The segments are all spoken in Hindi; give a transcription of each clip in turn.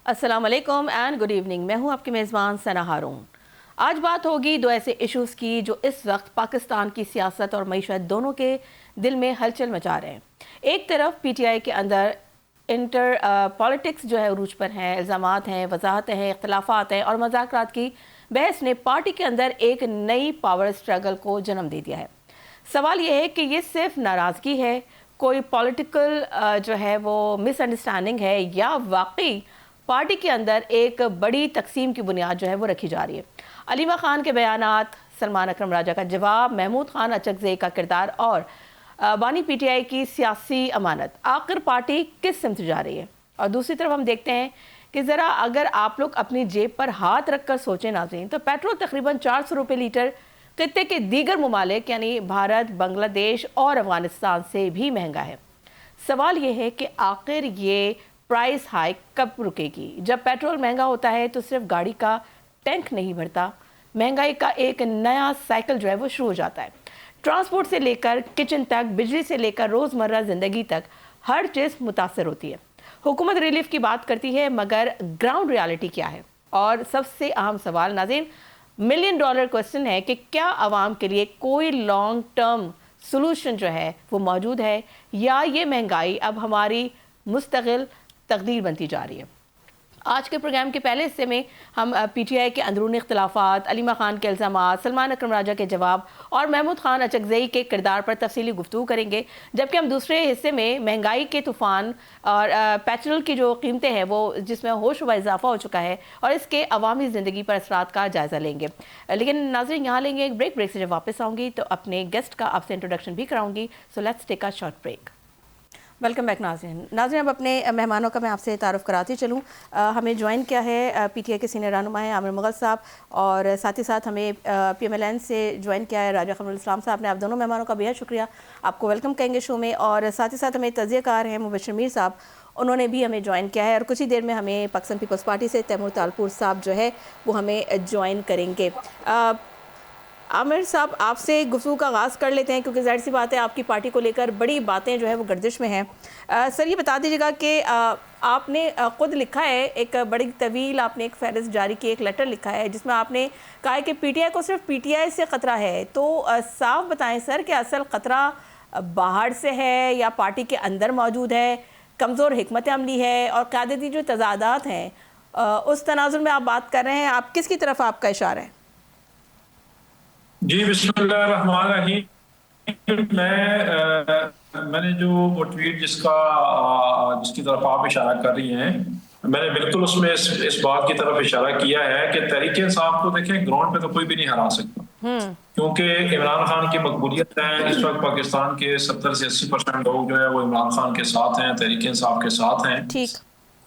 अस्सलाम वालेकुम एंड गुड इवनिंग। मैं हूं आपकी मेज़बान सना हारून। आज बात होगी दो ऐसे इश्यूज़ की जो इस वक्त पाकिस्तान की सियासत और मईशत दोनों के दिल में हलचल मचा रहे हैं। एक तरफ पीटीआई के अंदर इंटर पॉलिटिक्स जो है उरूज पर हैं, इल्ज़ामात हैं, वजाहतें हैं, इख्तलाफात हैं और मज़ाकरात की बहस ने पार्टी के अंदर एक नई पावर स्ट्रगल को जन्म दे दिया है। सवाल ये है कि ये सिर्फ नाराज़गी है, कोई पॉलिटिकल जो है वो मिसअंडरस्टैंडिंग है, या वाकई पार्टी के अंदर एक बड़ी तकसीम की बुनियाद जो है वो रखी जा रही है। अलीमा खान के बयानात, सलमान अकरम राजा का जवाब, महमूद खान अचकज़ई का किरदार और बानी पीटीआई की सियासी अमानत, आखिर पार्टी किस सिमत जा रही है। और दूसरी तरफ हम देखते हैं कि ज़रा अगर आप लोग अपनी जेब पर हाथ रख कर सोचें नाज़रीन, तो पेट्रोल तकरीबन 400 रुपये लीटर खत्ते के दीगर ममालिक यानी भारत, बांग्लादेश और अफगानिस्तान से भी महंगा है। सवाल ये है कि आखिर ये प्राइस हाइक कब रुकेगी। जब पेट्रोल महंगा होता है तो सिर्फ गाड़ी का टैंक नहीं भरता, महंगाई का एक नया साइकिल जो है वो शुरू हो जाता है। ट्रांसपोर्ट से लेकर किचन तक, बिजली से लेकर रोज़मर्रा ज़िंदगी तक हर चीज़ मुतासर होती है। हुकूमत रिलीफ की बात करती है, मगर ग्राउंड रियलिटी क्या है? और सबसे अहम सवाल नाज़रीन, $1 मिलियन क्वेश्चन है कि क्या आवाम के लिए कोई लॉन्ग टर्म सोल्यूशन जो है वो मौजूद है, या ये महंगाई अब हमारी मुस्तकिल तकदीर बनती जा रही है। आज के प्रोग्राम के पहले हिस्से में हम पीटीआई के अंदरूनी इख्तलाफात, अलीमा खान के इल्ज़ामात, सलमान अकरम राजा के जवाब और महमूद खान अचकज़ई के किरदार पर तफसीली गुफ्तगू करेंगे। जबकि हम दूसरे हिस्से में महंगाई के तूफ़ान और पेट्रोल की जो कीमतें हैं वो जिसमें होश व इजाफा हो चुका है और इसके अवामी ज़िंदगी पर असरात का जायज़ा लेंगे। लेकिन नाज़रीन, यहाँ लेंगे एक ब्रेक से जब वापस आऊँगी तो अपने गेस्ट का आपसे इंट्रोडक्शन भी कराऊँगी। So let's take a short break. Welcome back नाज़रीन। अब अपने मेहमानों का मैं आपसे तारुफ़ कराती चलूँ। हमें ज्वाइन किया है पीटीआई के सीनियर रहनुमा हैं आमिर मुग़ल साहब, और साथ ही साथ हमें पीएमएलएन से ज्वाइन किया है राजा क़मरुल इस्लाम साहब ने। आप दोनों मेहमानों का बेहद शुक्रिया, आपको वेलकम कहेंगे शो में। और साथ ही साथ हमें तज़ियाकार हैं मुबश्शिर मीर साहब, उन्होंने भी हमें ज्वाइन किया है। और कुछ ही देर में हमें पाकिस्तान पीपल्स पार्टी से तैमूर तालपुर साहब जो है वो हमें ज्वाइन करेंगे। आमिर साहब, आपसे गुफ्तगू का आगाज़ कर लेते हैं, क्योंकि ज़ाहिर सी बात है आपकी पार्टी को लेकर बड़ी बातें जो है वो गर्दिश में हैं। सर, ये बता दीजिएगा कि आपने ख़ुद लिखा है, एक बड़ी तवील आपने एक फ़हरिस्त जारी की, एक लेटर लिखा है जिसमें आपने कहा है कि पीटीआई को सिर्फ पीटीआई से ख़तरा है। तो साफ बताएं सर कि असल ख़तरा बाहर से है या पार्टी के अंदर मौजूद है, कमज़ोर हिकमत अमली है और क़यादती जो तज़ादात हैं उस तनाज़ुर में आप बात कर रहे हैं, आप किसकी तरफ आपका इशारा है? जी, बिस्मिल्लाहिर्रहमानिर्रहीम। मैंने जो वो ट्वीट जिसकी तरफ आप इशारा कर रही हैं, मैंने बिल्कुल उसमें इस बात की तरफ इशारा किया है कि तहरीक इंसाफ को देखें, ग्राउंड पे तो कोई भी नहीं हरा सकता, क्योंकि इमरान खान की मकबूलियत है। इस वक्त पाकिस्तान के 70 से 80% लोग जो है वो इमरान खान के साथ हैं, तहरीक इंसाफ के साथ हैं। ठीक।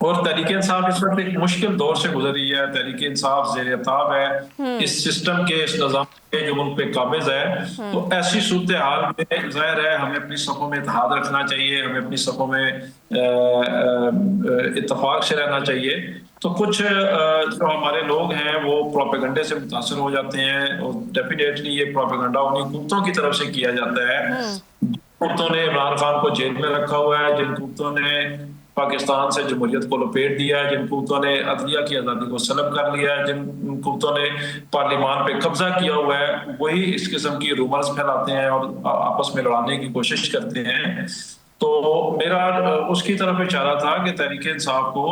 और तहरीक इंसाफ इस वक्त एक मुश्किल दौर से गुजर रही है। तहरीक इंसाफ ज़ेर-ए-ताब है, इस सिस्टम के, इस निज़ाम के जो मुल्क पे काबिज है। तो ऐसी सूरत हाल में ज़ाहिर है हमें अपनी सफ़ों में इत्तेहाद रखना चाहिए, हमें अपनी सफ़ों में इत्तेफाक से रहना चाहिए। तो कुछ जो हमारे लोग हैं वो प्रोपेगंडे से मुतासर हो जाते हैं, और डेफिनेटली ये प्रोपेगंडा उन्हीं कुत्तों की तरफ से किया जाता है। कुत्तों ने इमरान खान को जेल में रखा हुआ है, जिन कुत्तों ने पाकिस्तान से जमहूरियत को लपेट दिया है, जिन कुत्तों ने अदलिया की आज़ादी को सलब कर लिया है, जिन कुत्तों ने पार्लिमान पे कब्जा किया हुआ है, वही इस किस्म की रूमर्स फैलाते हैं और आपस में लड़ाने की कोशिश करते हैं। तो मेरा उसकी तरफ इशारा था कि तहरीक इंसाफ को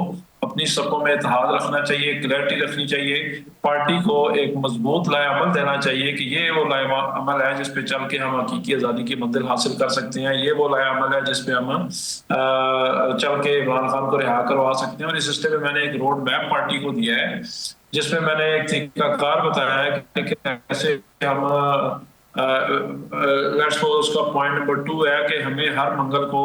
अपनी सफ़ों में इत्तेहाद रखना चाहिए, क्लैरिटी रखनी चाहिए, पार्टी को एक मजबूत लाएअमल देना चाहिए कि ये वो लाएअमल है जिस पे चल के हम हकीकी आज़ादी की मंजिल हासिल कर सकते हैं, ये वो लाएअमल है जिस पे हम चल के इमरान खान को रिहा करवा सकते हैं। और इस सिलसिले में मैंने एक रोड मैप पार्टी को दिया है, जिसमें मैंने एक तरीकाकार बताया है कि कैसे हम उसका पॉइंट नंबर 2 है कि हमें हर मंगल को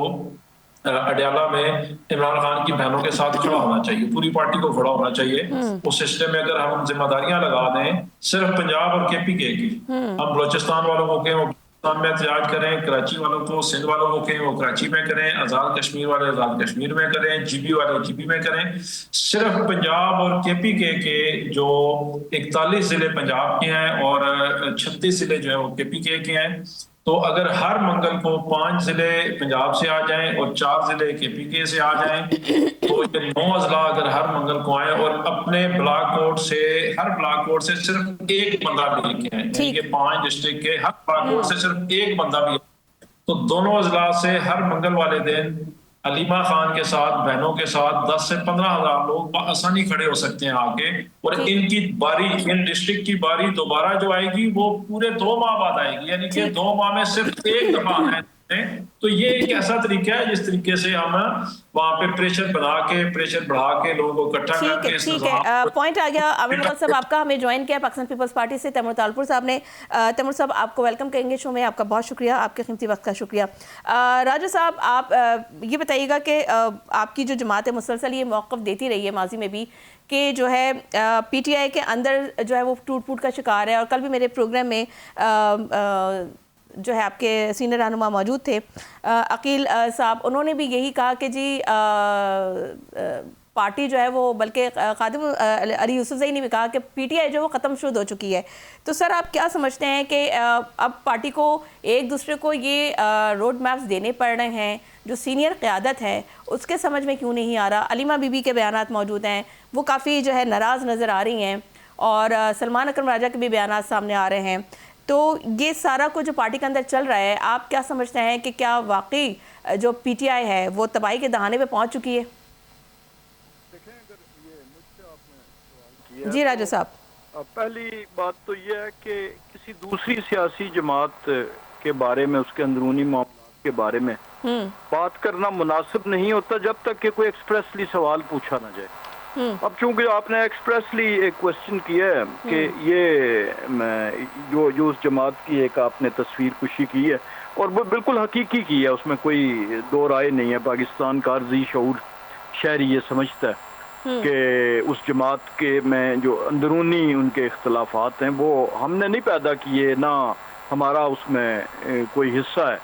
अडयाला में इमरान खान की बहनों के साथ खड़ा होना चाहिए, पूरी पार्टी को खड़ा होना चाहिए। उस सिस्टम में अगर हम जिम्मेदारियां लगा दें सिर्फ पंजाब और केपीके की, हम बलोचिस्तान वालों को कहें वो बलोचिस्तान में एहतजाज करें, कराची वालों को, सिंध वालों को कहें वो कराची में करें, आज़ाद कश्मीर वाले आज़ाद कश्मीर में करें, जीबी वाले जीबी में करें। सिर्फ पंजाब और केपीके के जो 41 जिले पंजाब के हैं और 36 जिले जो है वो केपीके के हैं, तो अगर हर मंगल को 5 जिले पंजाब से आ जाएं और 4 जिले KPK से आ जाएं, तो ये 9 अजला अगर हर मंगल को आए और अपने ब्लॉक कोड से, हर ब्लॉक कोड से सिर्फ एक बंदा भी लेके आए, यानी कि 5 डिस्ट्रिक्ट के हर ब्लॉक कोड से सिर्फ एक बंदा भी, तो दोनों अजला से हर मंगल वाले दिन अलीमा खान के साथ, बहनों के साथ 10 से 15 हजार लोग आसानी खड़े हो सकते हैं आगे। और इनकी बारी, इन डिस्ट्रिक्ट की बारी दोबारा जो आएगी वो पूरे 2 माह बाद आएगी, यानी कि 2 माह में सिर्फ एक दफा आना है। तो ये एक ऐसा तरीका है जिस तरीके से हम वहाँ पे प्रेशर बना के, प्रेशर बढ़ा के लोगों को इकट्ठा करके। ठीक है, पॉइंट आ गया। आमिर मुगल साहब आपका, हमें ज्वाइन किया पाकिस्तान पीपल्स पार्टी से तैमूर तालपुर साहब ने। तैमूर साहब आपको वेलकम करेंगे शो में, आपका बहुत शुक्रिया, आपके कीमती वक्त का शुक्रिया। राजा साहब, आप ये बताइएगा कि आपकी जो जमात है मुसलसल ये मौक़िफ़ देती रही है माजी में भी कि जो है PTI के अंदर जो है वो टूट फूट का शिकार है। और कल भी मेरे प्रोग्राम में जो है आपके सीनियर रहनुमा मौजूद थे अकील साहब, उन्होंने भी यही कहा कि जी पार्टी जो है वो, बल्कि खादिम अली यूसुफजई ने भी कहा कि PTI जो वो ख़त्म शुरू हो चुकी है। तो सर आप क्या समझते हैं कि अब पार्टी को एक दूसरे को ये रोड मैप्स देने पड़ रहे हैं, जो सीनियर क़यादत है उसके समझ में क्यों नहीं आ रहा? अलीमा बीबी के बयानात मौजूद हैं, वो काफ़ी जो है नाराज़ नज़र आ रही हैं, और सलमान अकरम राजा के भी बयानात सामने आ रहे हैं। तो ये सारा कुछ जो पार्टी के अंदर चल रहा है, आप क्या समझते हैं कि क्या वाकई जो PTI है वो तबाही के दहाने पे पहुंच चुकी है? देखें, अगर ये मुझसे आपने सवाल किया जी राजा साहब, पहली बात तो ये है कि किसी दूसरी सियासी जमात के बारे में, उसके अंदरूनी मामलों के बारे में बात करना मुनासिब नहीं होता जब तक कि कोई एक्सप्रेसली सवाल पूछा ना जाए। अब चूंकि आपने एक्सप्रेसली एक क्वेश्चन किया है कि ये जो उस जमात की एक आपने तस्वीर कुशी की है, और वो बिल्कुल हकीकी की है, उसमें कोई दो राय नहीं है। पाकिस्तान का अर्जी शऊर शहरी ये समझता है कि उस जमात के में जो अंदरूनी उनके इख्तलाफात हैं वो हमने नहीं पैदा किए, ना हमारा उसमें कोई हिस्सा है,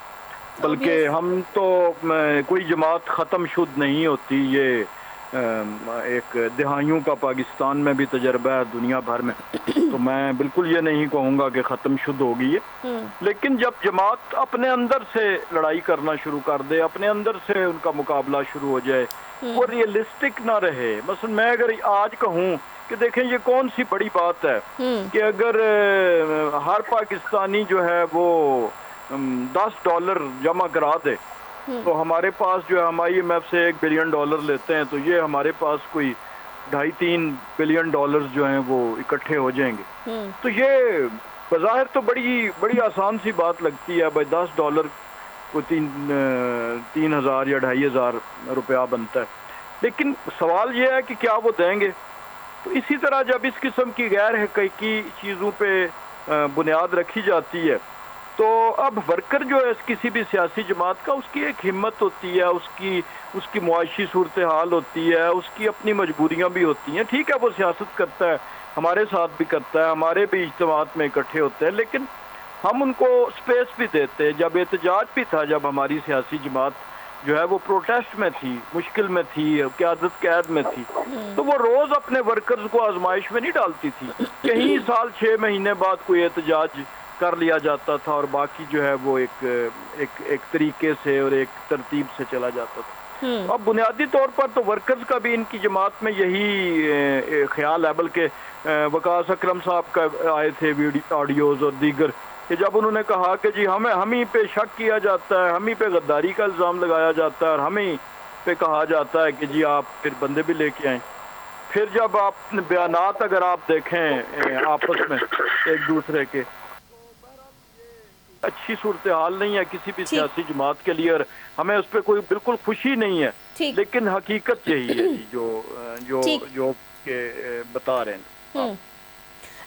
बल्कि हम तो कोई जमात ख़त्म शुद्ध नहीं होती। ये एक दिहाइयों का पाकिस्तान में भी तजर्बा है, दुनिया भर में, तो मैं बिल्कुल ये नहीं कहूँगा कि ख़त्म शुद्ध हो गई है। लेकिन जब जमात अपने अंदर से लड़ाई करना शुरू कर दे, अपने अंदर से उनका मुकाबला शुरू हो जाए, वो रियलिस्टिक ना रहे। मसलन मैं अगर आज कहूँ कि देखें ये कौन सी बड़ी बात है कि अगर हर पाकिस्तानी जो है वो $10 जमा करा दे, तो हमारे पास जो है हम IMF से $1 बिलियन लेते हैं, तो ये हमारे पास कोई $2.5-3 बिलियन जो हैं वो इकट्ठे हो जाएंगे। तो ये बज़ाहिर तो बड़ी आसान सी बात लगती है, भाई $10 को 3,000 या 2,500 रुपया बनता है। लेकिन सवाल ये है कि क्या वो देंगे? तो इसी तरह जब इस किस्म की गैर हकीकी चीज़ों पे बुनियाद रखी जाती है, तो अब वर्कर जो है किसी भी सियासी जमात का, उसकी एक हिम्मत होती है, उसकी मुआशी सूरत हाल होती है, उसकी अपनी मजबूरियां भी होती हैं। ठीक है, वो सियासत करता है, हमारे साथ भी करता है, हमारे भी इज्तिमात में इकट्ठे होते हैं, लेकिन हम उनको स्पेस भी देते हैं। जब एहतजाज भी था, जब हमारी सियासी जमात जो है वो प्रोटेस्ट में थी, मुश्किल में थी, क़यादत कैद में थी, तो वो रोज़ अपने वर्कर्स को आजमाइश में नहीं डालती थी। कहीं साल 6 महीने बाद कोई एहतजाज कर लिया जाता था और बाकी जो है वो एक तरीके से और एक तरतीब से चला जाता था। अब बुनियादी तौर पर तो वर्कर्स का भी इनकी जमात में यही ख्याल है, बल्कि वकास अकरम साहब का आए थे ऑडियोज और दीगर कि जब उन्होंने कहा कि जी हम ही पे शक किया जाता है, हम ही पे गद्दारी का इल्ज़ाम लगाया जाता है, और हम ही पे कहा जाता है कि जी आप फिर बंदे भी लेके आए। फिर जब आप बयानात अगर आप देखें आपस में एक दूसरे के, अच्छी सूरत हाल नहीं है किसी भी सियासी जमात के लिए, और हमें उस पर कोई बिल्कुल खुशी नहीं है, लेकिन हकीकत यही है जो के बता रहे हैं।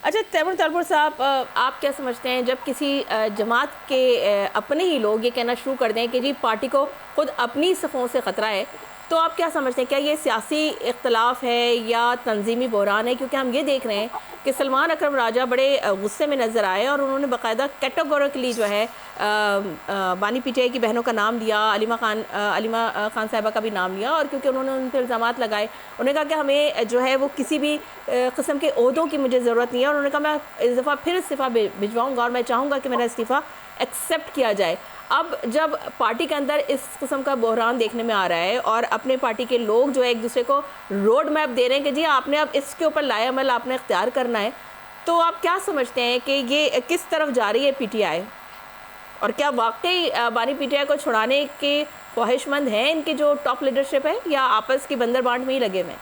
अच्छा तैमूर तालपुर साहब, आप क्या समझते हैं जब किसी जमात के अपने ही लोग ये कहना शुरू कर दें कि जी पार्टी को खुद अपनी सफ़ों से ख़तरा है, तो आप क्या समझते हैं, क्या ये सियासी इख्तलाफ है या तंजीमी बहरान है? क्योंकि हम ये देख रहे हैं कि सलमान अकरम राजा बड़े गुस्से में नज़र आए और उन्होंने बाकायदा कैटेगोरिकली जो है बानी पीटीआई की बहनों का नाम लिया, अलीमा खान साहिबा का भी नाम लिया, और क्योंकि उन्होंने उन पर इल्ज़ामात लगाए, उन्होंने कहा कि हमें जो है वो किसी भी किस्म के ओहदों की मुझे ज़रूरत नहीं है, और उन्होंने कहा मैं इस दफ़ा फिर इस्तीफ़ा भिजवाऊँगा और मैं चाहूँगा कि मेरा इस्तीफ़ा एक्सेप्ट किया जाए। अब जब पार्टी के अंदर इस किस्म का बहरान देखने में आ रहा है और अपने पार्टी के लोग जो है एक दूसरे को रोड मैप दे रहे हैं कि जी आपने अब इसके ऊपर लाएअमल आपने इख्तियार करना है, तो आप क्या समझते हैं कि ये किस तरफ जा रही है पीटीआई, और क्या वाकई बानी पीटीआई को छुड़ाने के ख्वाहिशमंद हैं इनकी जो टॉप लीडरशिप है, या आपस की बंदर बांट में ही लगे हुए हैं?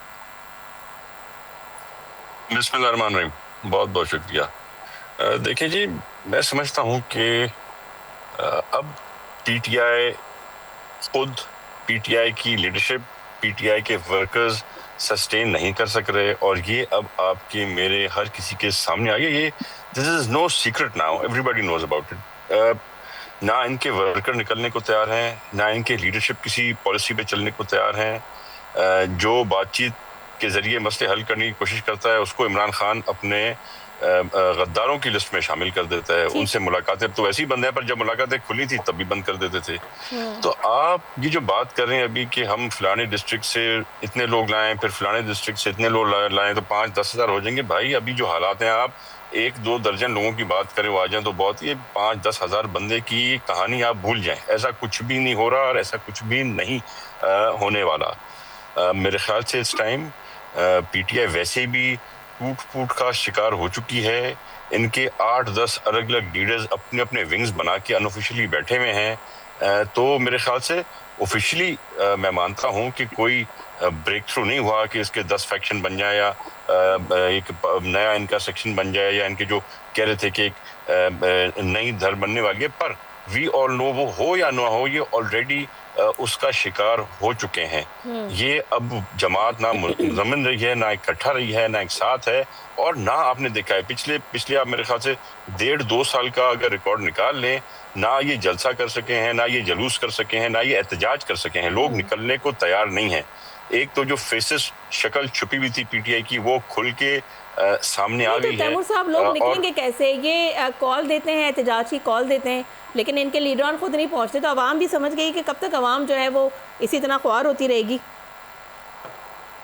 बिस्मिल्लाहिर्रहमानिर्रहीम, बहुत बहुत शुक्रिया। देखिए जी, मैं समझता हूँ कि अब पीटीआई खुद, पीटीआई की लीडरशिप, पीटीआई के वर्कर्स सस्टेन नहीं कर सक रहे, और ये अब आपके मेरे हर किसी के सामने आ गया। ये this is no secret now, everybody knows about it. ना इनके वर्कर निकलने को तैयार हैं, ना इनके लीडरशिप किसी पॉलिसी पे चलने को तैयार हैं। जो बातचीत के जरिए मसले हल करने की कोशिश करता है उसको इमरान खान अपने गद्दारों की लिस्ट में शामिल कर देता है। उनसे मुलाकातें तो ऐसी बंद है, पर जब मुलाकातें खुली थी तब भी बंद कर देते थे। तो आप ये जो बात कर रहे हैं अभी कि हम फलाने डिस्ट्रिक्ट से इतने लोग लाएं, फिर फलाने डिस्ट्रिक्ट से इतने लोग लाएं तो 5-10 हज़ार हो जाएंगे। भाई अभी जो हालात हैं, आप 1-2 दर्जन लोगों की बात करें वो आ जाए तो बहुत, ये 5-10 हज़ार बंदे की कहानी आप भूल जाएं। ऐसा कुछ भी नहीं हो रहा और ऐसा कुछ भी नहीं होने वाला। मेरे ख्याल से इस टाइम पीटीआई वैसे भी टूट फूट का शिकार हो चुकी है। इनके 8-10 अलग अलग लीडर्स अपने अपने विंग्स बना के अनऑफिशियली बैठे हुए हैं। तो मेरे ख्याल से ऑफिशियली मैं मानता हूं कि कोई ब्रेक थ्रू नहीं हुआ कि इसके 10 फैक्शन बन जाए या एक नया इनका सेक्शन बन जाए, या इनके जो कह रहे थे कि एक नई धर बनने वाली है। पर वी ऑल नो, वो हो या ना हो, ये ऑलरेडी उसका शिकार हो चुके हैं। ये अब जमात ना मुंजमन रही है, ना इकट्ठा रही है, ना एक साथ है, और ना आपने देखा है पिछले आप मेरे ख्याल से 1.5-2 साल का अगर रिकॉर्ड निकाल लें, ना ये जलसा कर सके हैं, ना ये जलूस कर सके हैं, ना ये एहतजाज कर सके हैं। लोग निकलने को तैयार नहीं है। एक तो जो फेसेस शक्ल छुपी हुई थी पीटीआई की वो खुल के सामने आ गई है। तैमूर साहब, लोग निकलेंगे कैसे? ये कॉल देते हैं, एहतजाज की कॉल देते हैं, लेकिन इनके लीडरान खुद नहीं पहुंचते, तो अवाम भी समझ गई कि कब तक अवाम जो है वो इसी तरह ख्वार होती रहेगी।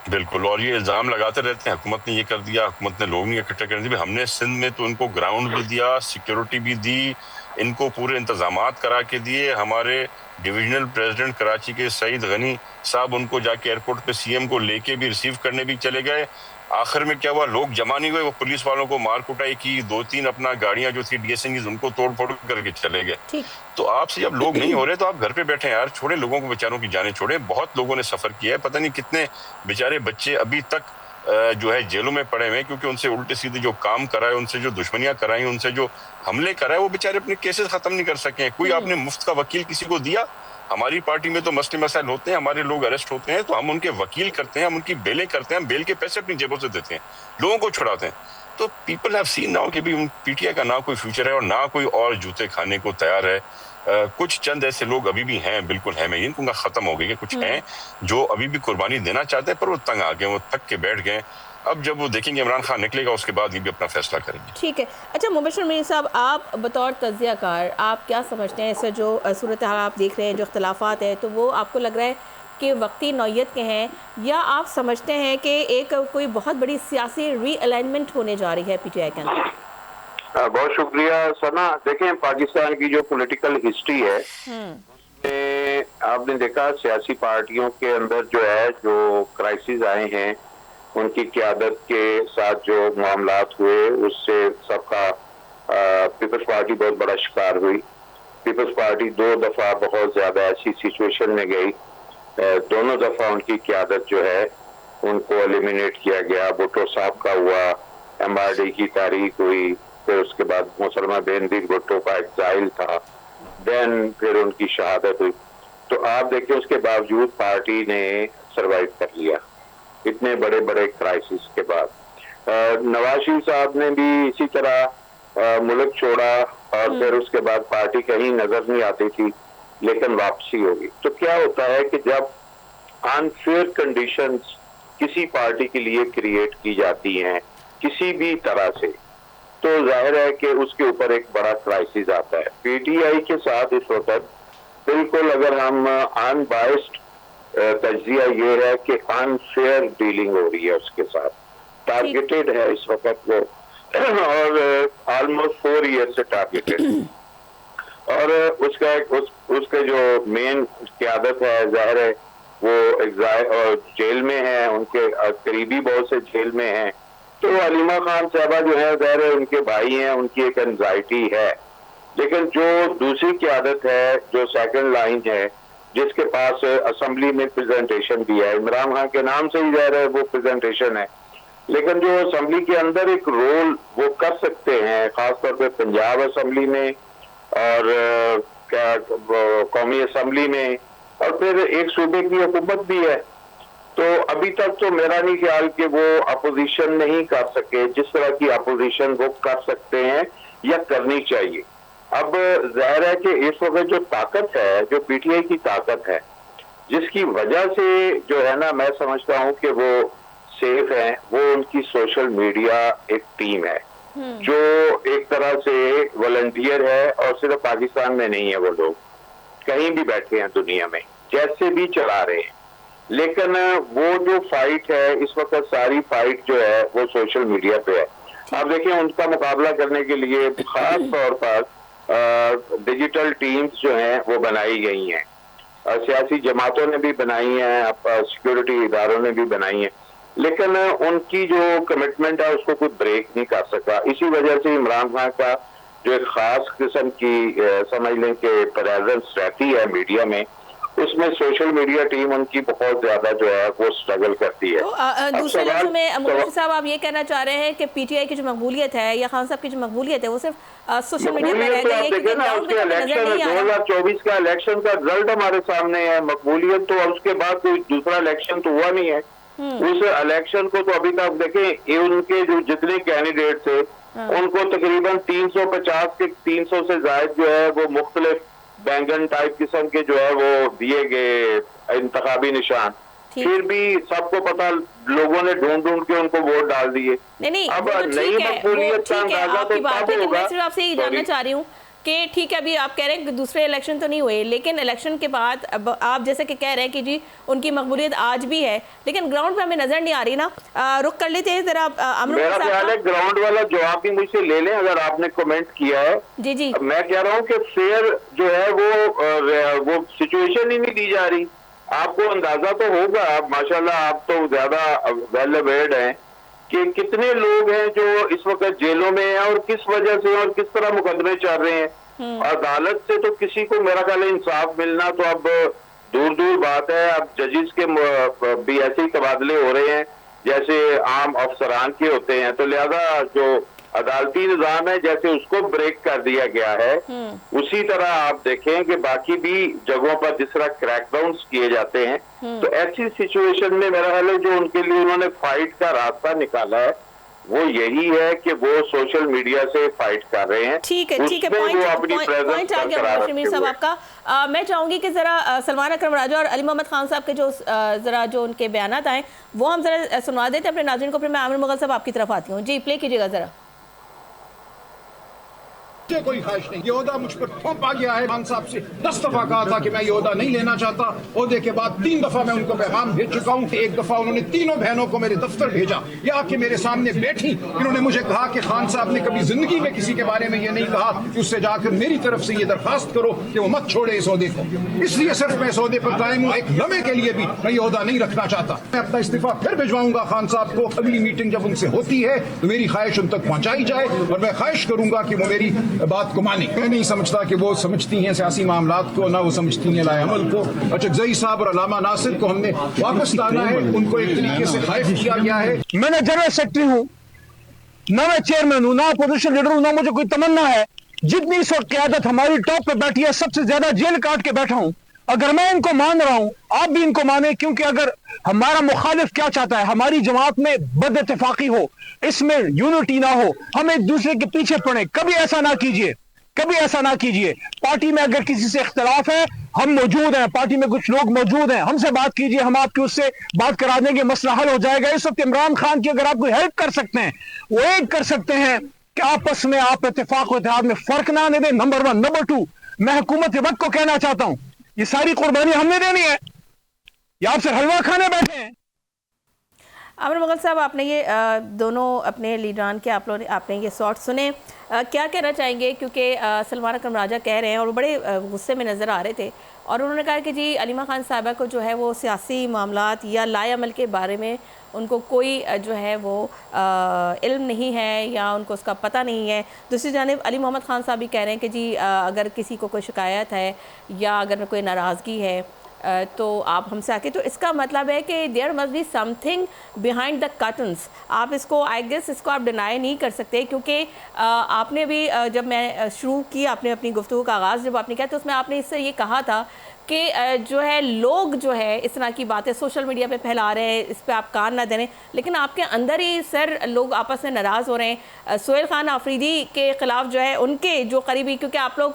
बिल्कुल, और ये इल्जाम लगाते रहते हैं हुकूमत ने ये कर दिया, हुकूमत ने लोग नहीं इकट्ठे कर दिए। हमने सिंध में तो इनको ग्राउंड भी दिया, सिक्योरिटी भी दी, इनको पूरे इंतजामात करा के दिए। हमारे डिविजनल प्रेसिडेंट कराची के सईद गनी साहब उनको जाके एयरपोर्ट पे सीएम को लेके भी रिसीव करने भी चले गए। आखिर में क्या हुआ, लोग जमा नहीं हुए, वो पुलिस वालों को मार कुटाई की, 2-3 अपना गाड़ियां जो थी डीएसएनजी उनको तोड़ फोड़ करके चले गए। तो आपसे जब लोग नहीं हो रहे तो आप घर पे बैठे यार, छोड़े लोगों को, बेचारों की जानें छोड़े। बहुत लोगों ने सफर किया है, पता नहीं कितने बेचारे बच्चे अभी तक जो है जेलों में पड़े हुए हैं, क्योंकि उनसे उल्टे सीधे जो काम कराए, उनसे जो दुश्मनियां कराई, उनसे जो हमले कराए, वो बेचारे अपने केसेस खत्म नहीं कर सके। कोई आपने मुफ्त का वकील किसी को दिया? हमारी पार्टी में तो मसले मसाइल होते हैं, हमारे लोग अरेस्ट होते हैं तो हम उनके वकील करते हैं, हम उनकी बेलें करते हैं, हम बेल के पैसे अपनी जेबों से देते हैं, लोगों को छुड़ाते हैं। तो पीपल हैव सीन नाउ कि भी पीटीआई का ना कोई फ्यूचर है और ना कोई और जूते खाने को तैयार है। कुछ चंद ऐसे लोग अभी भी हैं, बिल्कुल है, मैं ये कहूंगा खत्म हो गए कि कुछ हैं जो अभी भी कुर्बानी देना चाहते हैं, पर वो तंग आ गए, वो थक के बैठ गए। अब जब वो देखेंगे इमरान खान निकलेगा उसके बाद ये भी अपना फैसला करेंगे। ठीक है। अच्छा मुबश्शिर मीर साहब, आप बतौर तज्ज़ियाकार आप क्या समझते हैं, ऐसे जो सूरत हाल आप देख रहे हैं, जो इख्तलाफात है, तो वो आपको लग रहा है कि वक्ती नौयत के हैं, या आप समझते हैं कि एक कोई बहुत बड़ी सियासी रीअलाइनमेंट होने जा रही है पीटीआई के अंदर? बहुत शुक्रिया सना। देखें, पाकिस्तान की जो पॉलिटिकल हिस्ट्री है आपने देखा, सियासी पार्टियों के अंदर जो है जो क्राइसिस आए हैं, उनकी क़यादत के साथ जो मामलात हुए, उससे सबका पीपल्स पार्टी बहुत बड़ा शिकार हुई। पीपल्स पार्टी 2 दफ़ा बहुत ज़्यादा ऐसी सिचुएशन में गई, दोनों दफ़ा उनकी क़यादत जो है उनको एलिमिनेट किया गया। भुट्टो साहब का हुआ, एमआरडी की तारीख हुई, फिर उसके बाद मुसलमा बेनज़ीर भुट्टो का एग्जाइल था, देन फिर उनकी शहादत हुई। तो आप देखिए, उसके बावजूद पार्टी ने सरवाइव कर लिया इतने बड़े बड़े क्राइसिस के बाद। नवाज शरीफ साहब ने भी इसी तरह मुल्क छोड़ा और फिर उसके बाद पार्टी कहीं नजर नहीं आती थी, लेकिन वापसी होगी। तो क्या होता है कि जब अनफेयर कंडीशंस किसी पार्टी के लिए क्रिएट की जाती हैं किसी भी तरह से, तो जाहिर है कि उसके ऊपर एक बड़ा क्राइसिस आता है। पीटीआई के साथ इस वक्त बिल्कुल अगर हम अनबायस्ड तज्जिया ये है कि अनफेयर डीलिंग हो रही है उसके साथ, टारगेटेड है इस वक्त वो और ऑलमोस्ट 4 ईयर से टारगेटेड। और उसके जो मेन क़यादत है जाहिर है वो और जेल में है, उनके करीबी बहुत से जेल में हैं। तो अलीमा खान साहबा जो है जाहिर है उनके भाई हैं, उनकी एक एंजाइटी है। लेकिन जो दूसरी क़यादत है, जो सेकंड लाइन है, जिसके पास असेंबली में प्रेजेंटेशन भी है, इमरान खान के नाम से ही जाहिर है वो प्रेजेंटेशन है, लेकिन जो असेंबली के अंदर एक रोल वो कर सकते हैं, खासतौर पर पंजाब असेंबली में और कौमी असेंबली में, और फिर एक सूबे की हुकूमत भी है। तो अभी तक तो मेरा नहीं ख्याल कि वो अपोजिशन नहीं कर सके जिस तरह की अपोजिशन वो कर सकते हैं या करनी चाहिए। अब जाहिर है कि इस वक्त जो ताकत है, जो पीटीआई की ताकत है, जिसकी वजह से जो है ना मैं समझता हूं कि वो सेफ है, वो उनकी सोशल मीडिया एक टीम है जो एक तरह से वॉलंटियर है, और सिर्फ पाकिस्तान में नहीं है, वो लोग कहीं भी बैठे हैं दुनिया में जैसे भी चला रहे हैं। लेकिन वो जो फाइट है इस वक्त, सारी फाइट जो है वो सोशल मीडिया पे है। आप देखिए उनका मुकाबला करने के लिए खास तौर पर डिजिटल टीम्स जो हैं वो बनाई गई हैं, सियासी जमातों ने भी बनाई हैं, सिक्योरिटी इदारों ने भी बनाई हैं, लेकिन उनकी जो कमिटमेंट है उसको कोई ब्रेक नहीं कर सका। इसी वजह से इमरान खान का जो एक खास किस्म की समझ लें कि प्रेजेंस रहती है मीडिया में, उसमें सोशल मीडिया टीम उनकी बहुत ज्यादा जो है वो स्ट्रगल करती है। तो दूसरे लफ्ज़ों में मुबशिर साहब आप ये कहना चाह रहे हैं कि पीटीआई की जो मकबूलियत है या खान साहब की जो मकबूलियत है वो सिर्फ सोशल मीडिया पे रह गई है, क्योंकि ग्राउंड पे नजर नहीं आ रहा। 2024 का इलेक्शन का रिजल्ट हमारे सामने है। मकबूलियत तो उसके बाद कोई दूसरा इलेक्शन तो हुआ नहीं है। उस इलेक्शन को तो अभी तक देखें, उनके जो जितने कैंडिडेट थे उनको तकरीबन 350 के 300 से ज्यादा जो है वो मुख्तलिफ बैंगन टाइप किस्म के जो है वो दिए गए इंतखाबी निशान, फिर भी सबको पता, लोगों ने ढूंढ ढूंढ के उनको वोट डाल दिए। नहीं अब नई मकबूलियत का अंदाजा तो तब होगा। मैं सिर्फ आपसे ये जानना चाह रही हूँ कि ठीक है अभी आप कह रहे हैं कि दूसरे इलेक्शन तो नहीं हुए, लेकिन इलेक्शन के बाद अब आप जैसे कि कह रहे हैं कि जी उनकी मकबूलियत आज भी है, लेकिन ग्राउंड पे हमें नजर नहीं आ रही ना। रुक कर लेते हैं जरा। मेरा ख्याल है ग्राउंड वाला जवाब भी मुझसे ले लें अगर आपने कमेंट किया है। जी जी, मैं कह रहा हूँ कि फेयर जो है वो सिचुएशन ही नहीं दी जा रही। आपको अंदाजा तो होगा, माशाल्लाह आप तो ज्यादा वेल अवेयर्ड हैं कि कितने लोग हैं जो इस वक्त जेलों में हैं और किस वजह से और किस तरह मुकदमे चल रहे हैं। अदालत से तो किसी को मेरा ख्याल है इंसाफ मिलना तो अब दूर दूर बात है। अब जजेस के भी ऐसे ही तबादले हो रहे हैं जैसे आम अफसरान के होते हैं, तो लिहाजा जो अदालती निजाम है जैसे उसको ब्रेक कर दिया गया है, उसी तरह आप देखें कि बाकी भी जगहों पर जिस तरह क्रैकडाउन किए जाते हैं। तो ऐसी सिचुएशन में मेरा ख्याल है जो उनके लिए उन्होंने फाइट का रास्ता निकाला है वो यही है कि वो सोशल मीडिया से फाइट कर रहे हैं। ठीक है, पॉइंट आ गया शमीर साहब आपका। मैं चाहूंगी कि जरा सलमान अकरम राजा और अली मोहम्मद खान साहब के जो उनके बयानात आए वो हम जरा सुनवा देते हैं अपने नाज़रीन को, फिर मैं आमिर मुगल साहब आपकी तरफ आती हूँ। जी प्ले कीजिएगा जरा। कोई ख्वाहिश नहीं, ये ओहदा मुझ पर थोपा गया है। खान साहब से 10 दफा कहा था कि मैं ये ओहदा नहीं लेना चाहता। ओहदे के बाद 3 दफा मैं उनको पैगाम भेज चुका हूँ। एक दफा उन्होंने तीनों बहनों को मेरे दफ्तर भेजा, ये आके मेरे सामने बैठी, इन्होंने मुझे कहा कि खान साहब ने कभी जिंदगी में किसी के बारे में ये नहीं कहा कि उससे जाकर मेरी तरफ से ये दरखास्त करो कि वो मत छोड़े इस ओहदे को। इसलिए सिर्फ मैं इस ओहदे पर कायम हूँ, एक लम्हे के लिए भी मैं ये ओहदा नहीं रखना चाहता। मैं अपना इस्तीफा फिर भिजवाऊंगा खान साहब को। अगली मीटिंग जब उनसे होती है तो मेरी ख्वाहिश उन तक पहुंचाई जाए और मैं ख्वाहिश करूंगा कि वो मेरी बात को माने। मैं नहीं समझता कि वो समझती हैं सियासी मामलात को, ना वो समझती हैं लाए अमल को। अच्छा, जई साहब और अलामा नासिर को हमने वापस लाना है, उनको एक तरीके से खाइफ किया गया है। मैं ना जनरल सेक्रेटरी हूँ, ना मैं चेयरमैन हूँ, ना अपोजिशन लीडर हूँ, ना मुझे कोई तमन्ना है। जितनी इस वक्त क़यादत हमारी टॉप पे बैठी है, सबसे ज्यादा जेल काट के बैठा हूँ। अगर मैं इनको मान रहा हूँ, आप भी इनको माने, क्योंकि अगर हमारा मुखालिफ क्या चाहता है, हमारी जमात में बद इत्तेफाकी हो, इसमें यूनिटी ना हो, हम एक दूसरे के पीछे पड़े, कभी ऐसा ना कीजिए। कभी ऐसा ना कीजिए। पार्टी में अगर किसी से इख्तलाफ है, हम मौजूद हैं, पार्टी में कुछ लोग मौजूद हैं, हमसे बात कीजिए, हम आपकी उससे बात करा देंगे, मसला हल हो जाएगा। इस वक्त इमरान खान की अगर आप कोई हेल्प कर सकते हैं, वो एक कर सकते हैं कि आपस में आप इत्तेफाक और इत्तेहाद में फर्क ना आने दें, नंबर 1। नंबर 2, मैं हुकूमत वक्त को कहना चाहता हूं, ये सारी कुर्बानी हमने देनी है या आप सिर्फ हलवा खाने बैठे हैं? आमिर मुगल साहब, आपने ये दोनों अपने लीडरान के आपने ये शॉट सुने, क्या कहना चाहेंगे? क्योंकि सलमान अकरम राजा कह रहे हैं और वो बड़े गुस्से में नज़र आ रहे थे और उन्होंने कहा कि जी अलीमा खान साहिबा को जो है वो सियासी मामलात या लाएअमल के बारे में उनको कोई जो है वो इल्म नहीं है या उनको उसका पता नहीं है। दूसरी जानिब अली मोहम्मद खान साहब भी कह रहे हैं कि जी अगर किसी को कोई शिकायत है या अगर कोई नाराज़गी है तो आप हमसे आके, तो इसका मतलब है कि there must be something behind the curtains. आप इसको आई गेस इसको आप डिनाई नहीं कर सकते, क्योंकि आपने भी जब मैं शुरू की आपने अपनी गुफ्तगू का आगाज़ जब आपने किया तो उसमें आपने इससे ये कहा था कि जो है लोग जो है इस तरह की बातें सोशल मीडिया पे फैला रहे हैं, इस पर आप कान ना दें, लेकिन आपके अंदर ही सर लोग आपस में नाराज़ हो रहे हैं। सोहेल खान आफरीदी के ख़िलाफ़ जो है उनके जो करीबी, क्योंकि आप लोग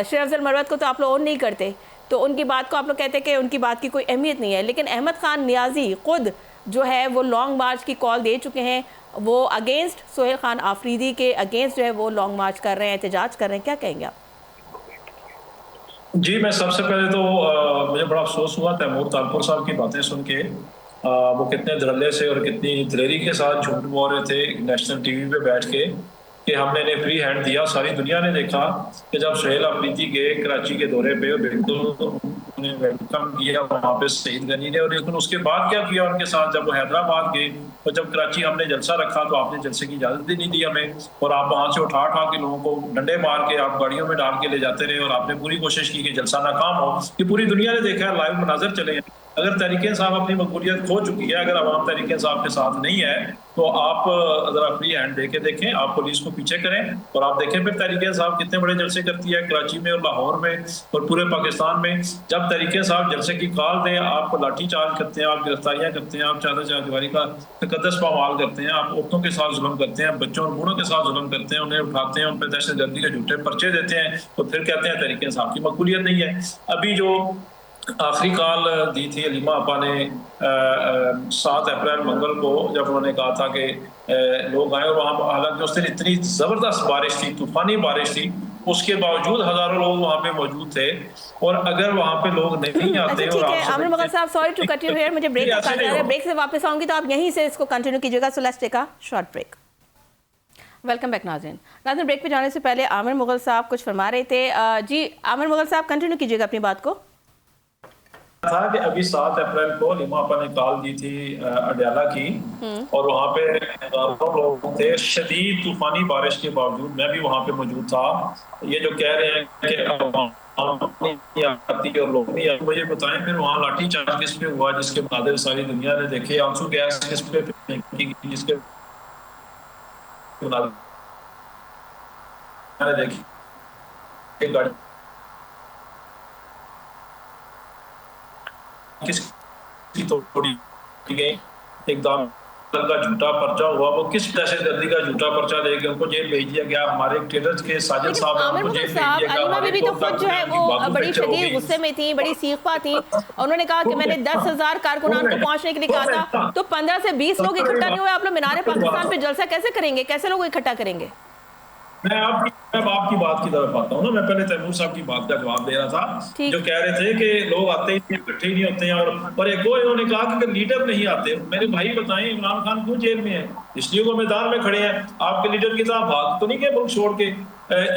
शेर अफजल मरवत को तो आप लोग ओन नहीं करते, तो उनकी बात को आप लोग कहते हैं कि उनकी बात की कोई अहमियत नहीं है, लेकिन अहमद खान नियाज़ी खुद जो है वो लॉन्ग मार्च की कॉल दे चुके हैं, वो अगेंस्ट सोहेल खान आफरीदी के अगेंस्ट जो है वो लॉन्ग मार्च कर रहे हैं, एहतजाज कर रहे हैं। क्या कहेंगे आप? जी, मैं सबसे पहले तो मुझे बड़ा अफसोस हुआ तैमूर तारपुर साहब की बातें सुन के। वो कितने धड़ल्ले से और कितनी दिलेरी के साथ झूठ बोल रहे थे नेशनल टीवी पे बैठ के कि हमने इन्हें फ्री हैंड दिया। सारी दुनिया ने देखा कि जब सोहेल आफरीदी गए कराची के दौरे पे, बिल्कुल उन्हें वेलकम किया वहाँ पे सईद गनी ने, और लेकिन उसके बाद क्या किया उनके साथ जब वो हैदराबाद गए और जब कराची हमने जलसा रखा तो आपने जलसे की इजाज़त ही नहीं दी हमें, और आप वहाँ से उठा के लोगों को डंडे मार के आप गाड़ियों में डाल के ले जाते रहे और आपने पूरी कोशिश की कि जलसा नाकाम हो। ये पूरी दुनिया ने देखा है, लाइव मनाजर चले हैं। अगर तहरीक इंसाफ अपनी मकबूलियत खो चुकी है, अगर अवाम तहरीक इंसाफ के साथ नहीं है, तो आप ज़रा फ्री हैंड दे के देखें, आप पुलिस को पीछे करें और आप देखें फिर तहरीक इंसाफ कितने बड़े जलसे करती है कराची में और लाहौर में और पूरे पाकिस्तान में। जब तहरीक इंसाफ जलसे की कॉल दें, आप लाठी चार्ज करते हैं, आप गिरफ्तारियाँ करते हैं, आप चारदीवारी का तकद्दस पामाल करते हैं, आप औरतों के साथ जुल्म करते हैं, बच्चों और बूढ़ों के साथ जुल्म करते हैं, उन्हें उठाते हैं, उन पर दहशतगर्दी के झूठे पर्चे देते हैं, तो फिर कहते हैं तहरीक इंसाफ की मकबूलियत नहीं है। अभी जो आखिरी कॉल दी थी अलीमा आपा ने 7 अप्रैल मंगल को, जब उन्होंने कहा था कि लोग आए और वहाँ, हालांकि उस दिन इतनी ज़बरदस्त बारिश थी, तूफानी बारिश थी, उसके बावजूद हज़ारों लोग वहाँ पे मौजूद थे, और अगर वहाँ पे लोग नहीं आते और आमिर मुगल साहब, sorry to cut you here, मुझे ब्रेक से वापस आऊँगी तो आप यहीं से इसको कंटिन्यू कीजिएगा। So let's take a short break. Welcome back नाज़रीन। ब्रेक पे जाने से पहले आमिर मुगल साहब कुछ फरमा रहे थे। जी आमिर मुगल साहब कंटिन्यू कीजिएगा अपनी बात को। था कि अभी 7 अप्रैल को अलीमा आपा ने कॉल दी थी अडयाला की, और वहाँ पे हज़ारों लोग थे। शदीद तूफानी बारिश के बावजूद मैं भी वहाँ पे मौजूद था। ये जो कह रहे हैं कि आती और लोग नहीं आते, मुझे बताएं फिर वहाँ लाठी चार्ज किस पे हुआ जिसके मुनाज़िर सारी दुनिया ने देखे, आंसू गैस किस पे फेंकी जिसके देखी, किसकी तोड़ी गई, एकदम का झूठा पर्चा हुआ, वो किस दहशतगर्दी का झूठा पर्चा लेके उनको जेल भेज दिया गया। हमारे ट्रेडर्स के साजिद साहब उनको जेल भेज दिया गया। अलीमा बीबी तो खुद जो है वो बड़ी शदीद गुस्से में थी, बड़ी सीखपा थी। उन्होंने कहा कि मैंने 10,000 कारकुनान को पहुंचने के लिए कहा था, तो 15 से 20 लोग इकट्ठा नहीं हुए। आप लोग मीनार पाकिस्तान पे जलसा कैसे करेंगे, कैसे लोग इकट्ठा करेंगे? मैं आपकी बात की तरफ आता हूँ ना। मैं पहले तैमूर साहब की बात का जवाब दे रहा था, जो कह रहे थे कि लोग आते ही इकट्ठे नहीं होते हैं, और एक और इन्होंने कहा कि अगर लीडर नहीं आते, मेरे भाई बताएं इमरान खान क्यों जेल में है? इसलिए वो मैदान में खड़े हैं। आपके लीडर की तरह भाग तो नहीं गए मुल्क छोड़ के,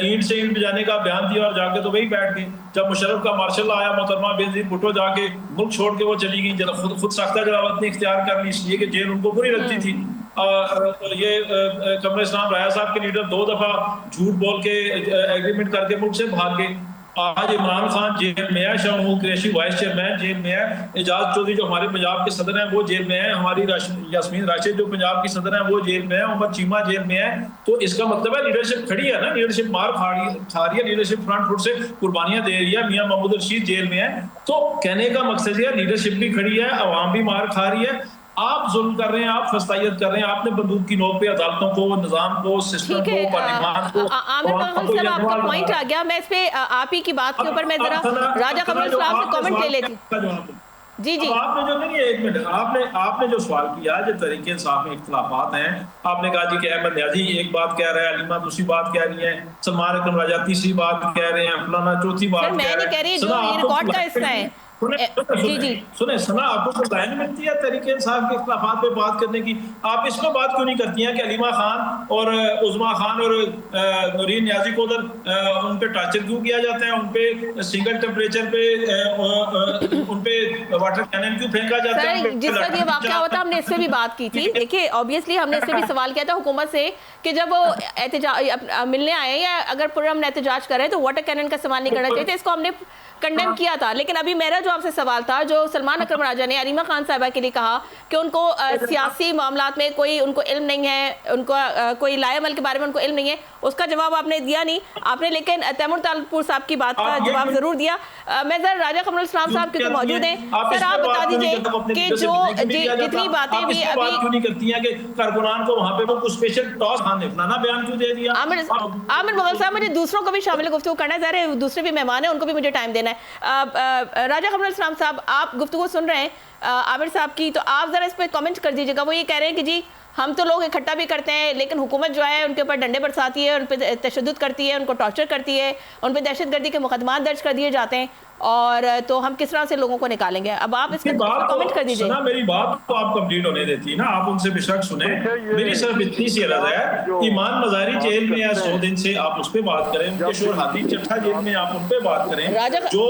ईंट से ईंट बजाने का बयान दिया और जाके तो वही बैठ गए। जब मुशर्रफ का मार्शल आया, मोहतरमा बेनजीर भुट्टो जाके मुल्क छोड़ के वो चली गई, खुद साख्ता जलावत ने इख्तियार कर ली, इसलिए कि जेल उनको बुरी लगती थी। ये कमर इस्लाम राया साहब के लीडर 2 दफा झूठ बोल के एग्रीमेंट करके मुल्क से भाग गए। आज इमरान खान जेल में है, शाह कुरैशी वाइस चेयरमैन जेल में है, एजाज चौधरी जो हमारे पंजाब के सदर हैं वो जेल में है, हमारी यास्मीन राशिद जो पंजाब की सदर हैं वो जेल में है, उमर चीमा जेल में है। तो इसका मतलब है लीडरशिप खड़ी है ना, लीडरशिप मार खा रही है, लीडरशिप फ्रंट फुट से कुर्बानियां दे रही है। मियां महमूद रशीद जेल में है। तो कहने का मकसद है लीडरशिप भी खड़ी है, अवाम भी मार खा रही है। आप जुल्म कर रहे हैं, आप फस्तायत कर रहे हैं, आपने बंदूक की नोक पे अदालतों को, निजाम को, सिस्टम ठीक है, को, पार्लियामान को, आमिर मोहम्मद साहब आपका पॉइंट आ गया। मैं इस पे आप ही की बात के ऊपर मैं जरा राजा कमल साहब से कमेंट ले लेती हूँ। जी जी, आपने जो नहीं, एक मिनट, आपने जो सवाल किया जो तरीके इंसाफ में इख्तिलाफात हैं, आपने कहा जी कि अहमद न्याजी एक बात कह रहा है, अलीमा दूसरी बात कह रही है, सलमान अकरम राजा तीसरी बात कह रहे हैं, फलाना चौथी बात मैं नहीं कह रही, जो ये रिकॉर्ड का हिस्सा है। सुने सना, आपको तो लाइन मिलती है तरीके इंसाफ के इख्तिलाफात पे बात करने की, आप इस पे बात क्यों नहीं करती हैं कि अलीमा खान और उज़मा खान और नूरीन न्याजी को उधर उन पे टॉर्चर क्यों किया जाता है, उन पे सिंगल टेम्परेचर पे उन पे वाटर कैनन क्यों फेंका जाता है? जिस वक्त ये वाकया हुआ था हमने इससे भी बात की थी। देखिए ऑब्वियसली हमने इससे भी सवाल किया था हुकूमत से कि जब वो मिलने आए या अगर पुरअमन एहतजाज कर रहे हैं तो वाटर कैनन का इस्तेमाल नहीं करना चाहिए था। इसको हमने कंडेम किया था। लेकिन अभी मेरा जो आपसे सवाल था, जो सलमान अकरम राजा ने अलीमा खान साहिबा के लिए कहा कि उनको सियासी मामलात में कोई उनको इल्म नहीं है, उनको कोई लाएमल के बारे में उनको इल्म नहीं है, उसका जवाब आपने दिया नहीं आपने, लेकिन तैमूर तालपुर साहब की बात का जवाब जरूर दिया। मैं जरा राजा कमरुल इस्लाम साहब क्योंकि मौजूद हैं, सर आप बता दीजिए कि जो जितनी बातें भी अभी क्यों नहीं करती हैं कि कारकुनान को वहां पे वो कुछ स्पेशल टॉस खान ने फलाना बयान क्यों दे दिया? आमिर मुगल साहब, मुझे दूसरों को भी शामिल गुफ्तगू करना है, ज़रा दूसरे भी मेहमान हैं, उनको भी मुझे टाइम देना है। राजा कमरुल इस्लाम साहब, आप गुफ्तगू सुन रहे हैं आमिर साहब की, तो आप जरा इस पर कमेंट कर दीजिएगा। वो ये कह रहे हैं कि जी हम तो लोग इकट्ठा भी करते हैं, लेकिन हुकूमत जो है उनके ऊपर डंडे बरसाती है, उन पर तशद्दुद करती है, उनको टॉर्चर करती है, उन पर दहशतगर्दी के मुकदमा दर्ज कर दिए जाते हैं, और तो हम किस तरह से लोगों को निकालेंगे? अब आप इस पर कमेंट कर दीजिए। मेरी बात तो आप कंप्लीट होने देती है ना, आप उनसे बेशक सुने। मेरी सिर्फ इतनी सी अर्ज है, ईमान मजारी जेल में है 100 दिन से, आप उस पर बात करें। उनके शोर हाथी चट्ठा जेल में आप उन पर बात करें। जो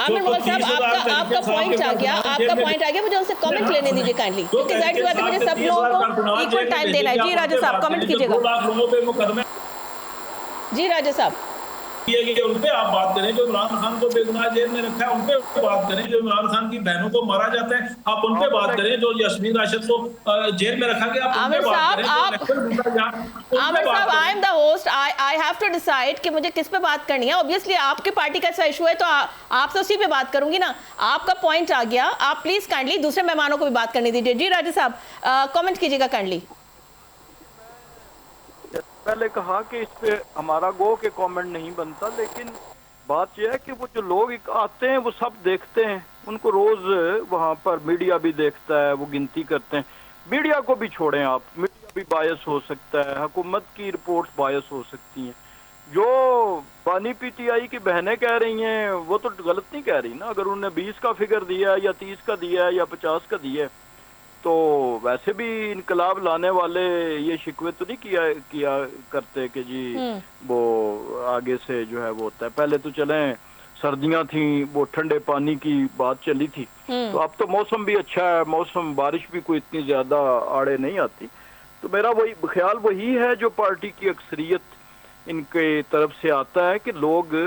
आमिर मुगल साहब, आपका पॉइंट आ गया, मुझे उनसे कमेंट लेने दीजिए काइंडली, क्योंकि जाहिर सी बात है मुझे सब लोगों को इक्वल टाइम देना है। जी राजा साहब कमेंट कीजिएगा। जी राजा साहब, उन पे आप बात करें। जो इमरान खान को बेगुनाह जेल में रखा है उन पे बात करें। जो इमरान खान की बहनों को मारा जाता है आप उन पे बात करें। जो यस्मीन राशिद को जेल में रखा गया आप उन पे बात करें। आमिर साहब, I am the host, I have to decide कि मुझे किस पे बात करनी है। ऑब्वियसली आपकी पार्टी का ऐसा इशू है तो आप तो उसी पे बात करूंगी ना। आपका पॉइंट आ गया, आप प्लीज काइंडली दूसरे मेहमानों को भी बात करने दीजिए। जी राजा साहब कमेंट कीजिएगा काइंडली। पहले कहा कि इस पे हमारा गो के कमेंट नहीं बनता, लेकिन बात यह है कि वो जो लोग आते हैं वो सब देखते हैं, उनको रोज वहाँ पर मीडिया भी देखता है, वो गिनती करते हैं। मीडिया को भी छोड़ें आप, मीडिया भी बायस हो सकता है, हुकूमत की रिपोर्ट्स बायस हो सकती हैं। जो पानी पीटीआई की बहनें कह रही हैं वो तो गलत नहीं कह रही ना। अगर उन्होंने 20 का फिगर दिया है या 30 का दिया है या 50 का दिया है, तो वैसे भी इनकलाब लाने वाले ये शिकवे तो नहीं किया करते कि जी वो आगे से जो है वो होता है। पहले तो चलें सर्दियां थी, वो ठंडे पानी की बात चली थी, तो अब तो मौसम भी अच्छा है, मौसम बारिश भी कोई इतनी ज्यादा आड़े नहीं आती। तो मेरा वही ख्याल वही है जो पार्टी की अक्सरियत इनके तरफ से आता है कि लोग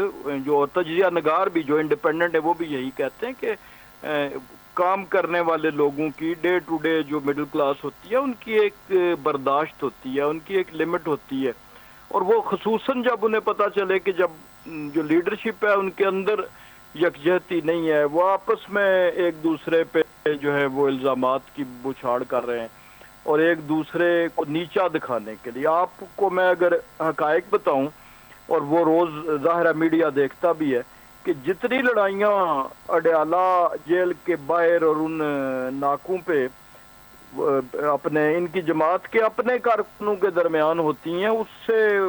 जो तजिया नगार भी जो इंडिपेंडेंट है वो भी यही कहते हैं कि काम करने वाले लोगों की डे टू डे जो मिडिल क्लास होती है उनकी एक बर्दाश्त होती है, उनकी एक लिमिट होती है। और वो खुसूसन जब उन्हें पता चले कि जब जो लीडरशिप है उनके अंदर यकजहती नहीं है, वो आपस में एक दूसरे पे जो है वो इल्ज़ामात की बुछाड़ कर रहे हैं और एक दूसरे को नीचा दिखाने के लिए। आपको मैं अगर हकायक बताऊं, और वो रोज़ ज़ाहिर मीडिया देखता भी है, कि जितनी लड़ाइयाँ अडयाला जेल के बाहर और उन नाकों पे अपने इनकी जमात के अपने कारकुनों के दरमियान होती हैं, उससे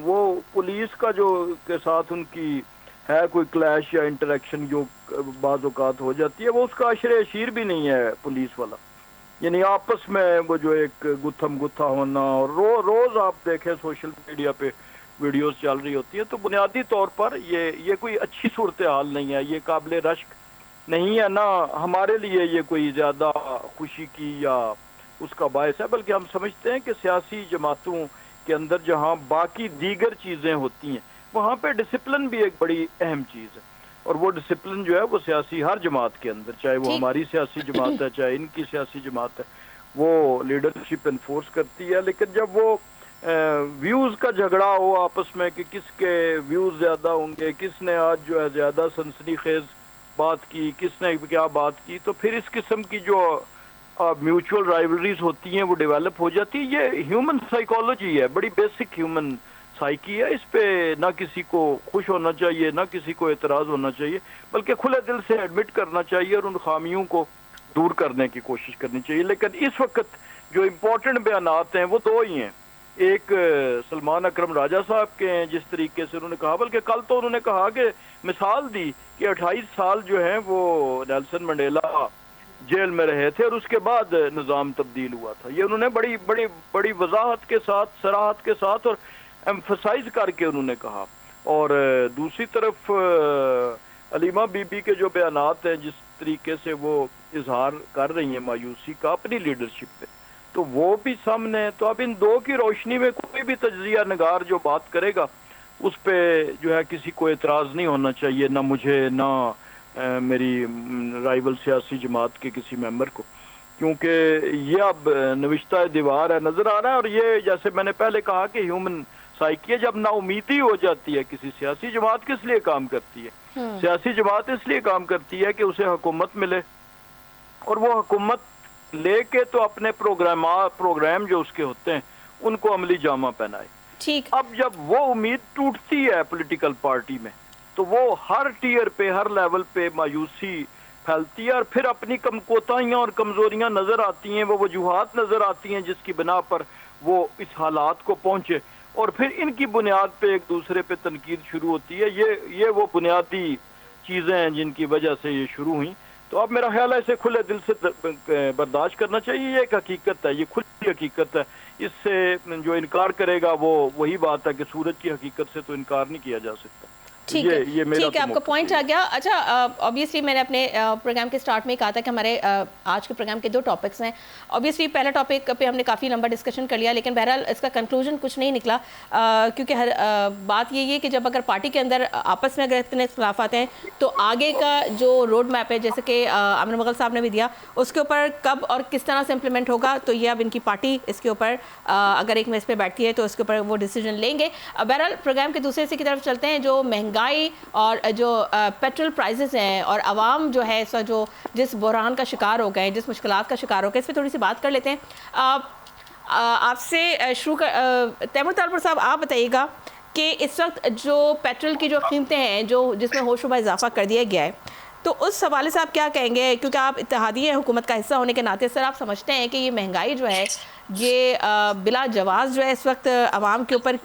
वो पुलिस का जो के साथ उनकी है कोई क्लैश या इंटरेक्शन जो बाज़ औक़ात हो जाती है, वो उसका अशरे अशीर भी नहीं है पुलिस वाला। यानी आपस में वो जो एक गुत्थम गुत्था होना, और रोज़ आप देखें सोशल मीडिया पे वीडियोस चल रही होती है, तो बुनियादी तौर पर ये कोई अच्छी सूरत हाल नहीं है, ये काबिल रश्क नहीं है ना हमारे लिए ये कोई ज़्यादा खुशी की या उसका बायस है। बल्कि हम समझते हैं कि सियासी जमातों के अंदर जहाँ बाकी दीगर चीज़ें होती हैं वहाँ पे डिसिप्लिन भी एक बड़ी अहम चीज़ है, और वो डिसिप्लिन जो है वो सियासी हर जमात के अंदर, चाहे वो हमारी सियासी जमात है चाहे इनकी सियासी जमात है, वो लीडरशिप इन्फोर्स करती है। लेकिन जब वो व्यूज़ का झगड़ा हो आपस में कि किसके व्यूज़ ज़्यादा होंगे, किसने आज जो है ज़्यादा सनसनीखेज बात की, किसने क्या बात की, तो फिर इस किस्म की जो म्यूचुअल राइवलरीज होती हैं, वो डेवलप हो जाती है। ये ह्यूमन साइकोलॉजी है, बड़ी बेसिक ह्यूमन साइकी है। इस पे ना किसी को खुश होना चाहिए, ना किसी को एतराज़ होना चाहिए, बल्कि खुले दिल से एडमिट करना चाहिए और उन खामियों को दूर करने की कोशिश करनी चाहिए। लेकिन इस वक्त जो इम्पोर्टेंट बयानात हैं वो दो ही हैं। एक सलमान अकरम राजा साहब के हैं, जिस तरीके से उन्होंने कहा, बल्कि कल तो उन्होंने कहा कि मिसाल दी कि 28 साल जो हैं वो नेल्सन मंडेला जेल में रहे थे और उसके बाद निज़ाम तब्दील हुआ था। ये उन्होंने बड़ी बड़ी बड़ी वजाहत के साथ, सराहत के साथ और एम्फसाइज करके उन्होंने कहा। और दूसरी तरफ अलीमा बीबी के जो बयानात हैं, जिस तरीके से वो इजहार कर रही हैं मायूसी का अपनी लीडरशिप पे, तो वो भी सामने है। तो अब इन दो की रोशनी में कोई भी तज्जिया नगार जो बात करेगा उस पे जो है किसी को एतराज़ नहीं होना चाहिए, ना मुझे, ना मेरी राइवल सियासी जमात के किसी मेंबर को, क्योंकि ये अब नविश्ता दीवार है, नज़र आ रहा है। और ये जैसे मैंने पहले कहा कि ह्यूमन साइकी है, जब नाउमीदी हो जाती है किसी सियासी जमात किस लिए काम करती है? सियासी जमात इसलिए काम करती है कि उसे हुकूमत मिले, और वो हुकूमत लेके तो अपने प्रोग्राम जो उसके होते हैं उनको अमली जामा पहनाए। ठीक। अब जब वो उम्मीद टूटती है पॉलिटिकल पार्टी में, तो वो हर टीयर पे, हर लेवल पे मायूसी फैलती है, और फिर अपनी कोताहियां और कमजोरियां नजर आती हैं, वो वजूहात नजर आती हैं जिसकी बिना पर वो इस हालात को पहुंचे, और फिर इनकी बुनियाद पे एक दूसरे पे तनकीद शुरू होती है। ये वो बुनियादी चीजें हैं जिनकी वजह से ये शुरू हुई। तो अब मेरा ख्याल है इसे खुले दिल से बर्दाश्त करना चाहिए। ये एक हकीकत है, ये खुली हकीकत है। इससे जो इनकार करेगा वो वही बात है कि सूरज की हकीकत से तो इनकार नहीं किया जा सकता। ठीक है, ठीक है, आपका पॉइंट आ गया। अच्छा, ऑब्वियसली मैंने अपने प्रोग्राम के स्टार्ट में ही कहा था कि हमारे आज के प्रोग्राम के दो टॉपिक्स हैं। ऑब्वियसली पहला टॉपिक पे हमने काफ़ी लंबा डिस्कशन कर लिया, लेकिन बहरहाल इसका कंक्लूजन कुछ नहीं निकला, क्योंकि हर बात यही है कि जब अगर पार्टी के अंदर आपस में अगर इतने इख्तिलाफ आते हैं तो आगे का जो रोड मैप है, जैसे कि आमिर मुगल साहब ने भी दिया, उसके ऊपर कब और किस तरह से इम्प्लीमेंट होगा, तो ये अब इनकी पार्टी इसके ऊपर अगर एक मेज़ पे बैठती है तो उसके ऊपर वो डिसीजन लेंगे। बहरहाल प्रोग्राम के दूसरे हिस्से की तरफ चलते हैं, जो महंगाई और जो पेट्रोल प्राइसेस हैं और आवाम जो है इस जो जिस बहरान का शिकार हो गए, जिस मुश्किलात का शिकार हो गए, इस पर थोड़ी सी बात कर लेते हैं। आपसे शुरू कर तैमूर तालपुर साहब, आप बताइएगा कि इस वक्त जो पेट्रोल की जो कीमतें हैं, जो जिसमें होशरुबा इजाफा कर दिया गया है, तो उस हवाले से आप क्या कहेंगे? क्योंकि आप इत्तेहादी हुकूमत का हिस्सा होने के नाते सर, आप समझते हैं कि ये महंगाई जो है ये बिला जवाज़ जो है इस वक्त आवाम के ऊपर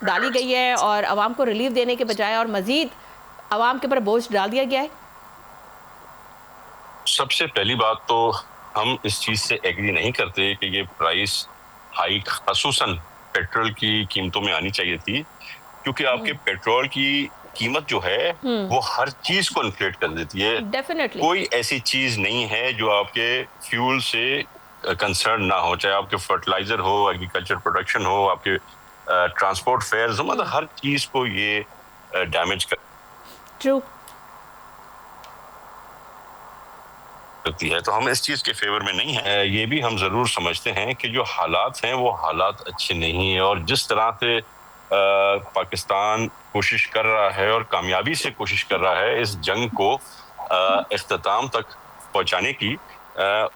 डाली गई है और आवाम को रिलीफ देने के बजाय और मजीद आवाम के ऊपर बोझ डाल दिया गया है? सबसे पहली बात तो हम इस चीज से एग्री नहीं करते कि ये प्राइस हाइक खसूसन पेट्रोल की कीमतों में आनी चाहिए थी, क्योंकि आपके पेट्रोल की कीमत जो है वो हर चीज को इन्फ्लेट कर देती है। डेफिनेटली कोई ऐसी चीज नहीं है जो आपके फ्यूल से कंसर्न ना हो, चाहे आपके फर्टिलाइजर हो, एग्रीकल्चर प्रोडक्शन हो, आपके ट्रांसपोर्ट फेयर्स, मतलब हर चीज को ये डैमेज ट्रू करती है। तो हम इस चीज के फेवर में नहीं है। ये भी हम जरूर समझते हैं कि जो हालात हैं वो हालात अच्छे नहीं है, और जिस तरह से पाकिस्तान कोशिश कर रहा है और कामयाबी से कोशिश कर रहा है इस जंग को इख्तिताम तक पहुंचाने की,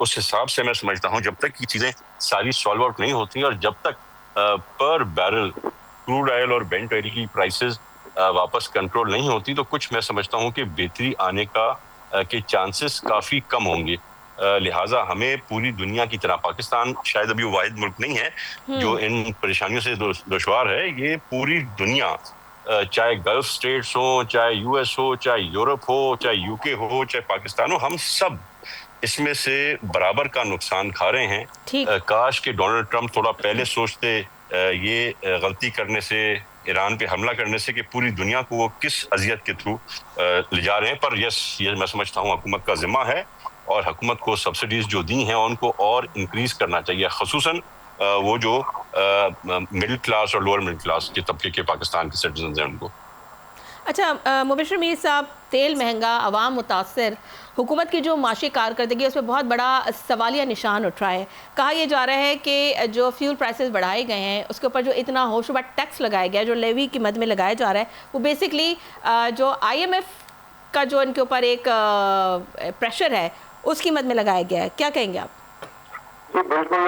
उस हिसाब से मैं समझता हूं जब तक ये चीजें सारी सॉल्व आउट नहीं होती और जब तक पर बैरल क्रूड ऑयल और ब्रेंट ऑयल की प्राइसेस वापस कंट्रोल नहीं होती, तो कुछ मैं समझता हूं कि बेहतरी आने के चांसेस काफ़ी कम होंगे। लिहाजा हमें पूरी दुनिया की तरह, पाकिस्तान शायद अभी वाहिद मुल्क नहीं है जो इन परेशानियों से दुश्वार है, ये पूरी दुनिया, चाहे गल्फ स्टेट्स हो, चाहे यूएस हो, चाहे यूरोप हो, चाहे यूके हो, चाहे पाकिस्तान हो, हम सब इसमें से बराबर का नुकसान खा रहे हैं। काश के डोनाल्ड ट्रंप थोड़ा पहले सोचते ये गलती करने से, ईरान पे हमला करने से, कि पूरी दुनिया को वो किस अजियत के थ्रू ले जा रहे हैं। पर यस, ये मैं समझता हूँ हुकूमत का जिम्मा है और हुकूमत को सब्सिडीज जो दी हैं उनको और इंक्रीज करना चाहिए, खसूसन वो जो मिडिल क्लास और लोअर मिडिल क्लास के तबके के पाकिस्तान के सिटीजन हैं उनको। अच्छा, मुबशिर मीर साहब, तेल महंगा, आवाम मुतासर, हुकूमत की जो माशी कारकर्दगी है उस पर बहुत बड़ा सवालिया निशान उठ रहा है। कहा यह जा रहा है कि जो फ्यूल प्राइसेस बढ़ाए गए हैं उसके ऊपर जो इतना होशरुबा टैक्स लगाया गया, जो लेवी की मद में लगाया जा रहा है, वो बेसिकली जो IMF का जो इनके ऊपर एक प्रेशर है उसकी मद में लगाया गया है। क्या कहेंगे आप? जी बिल्कुल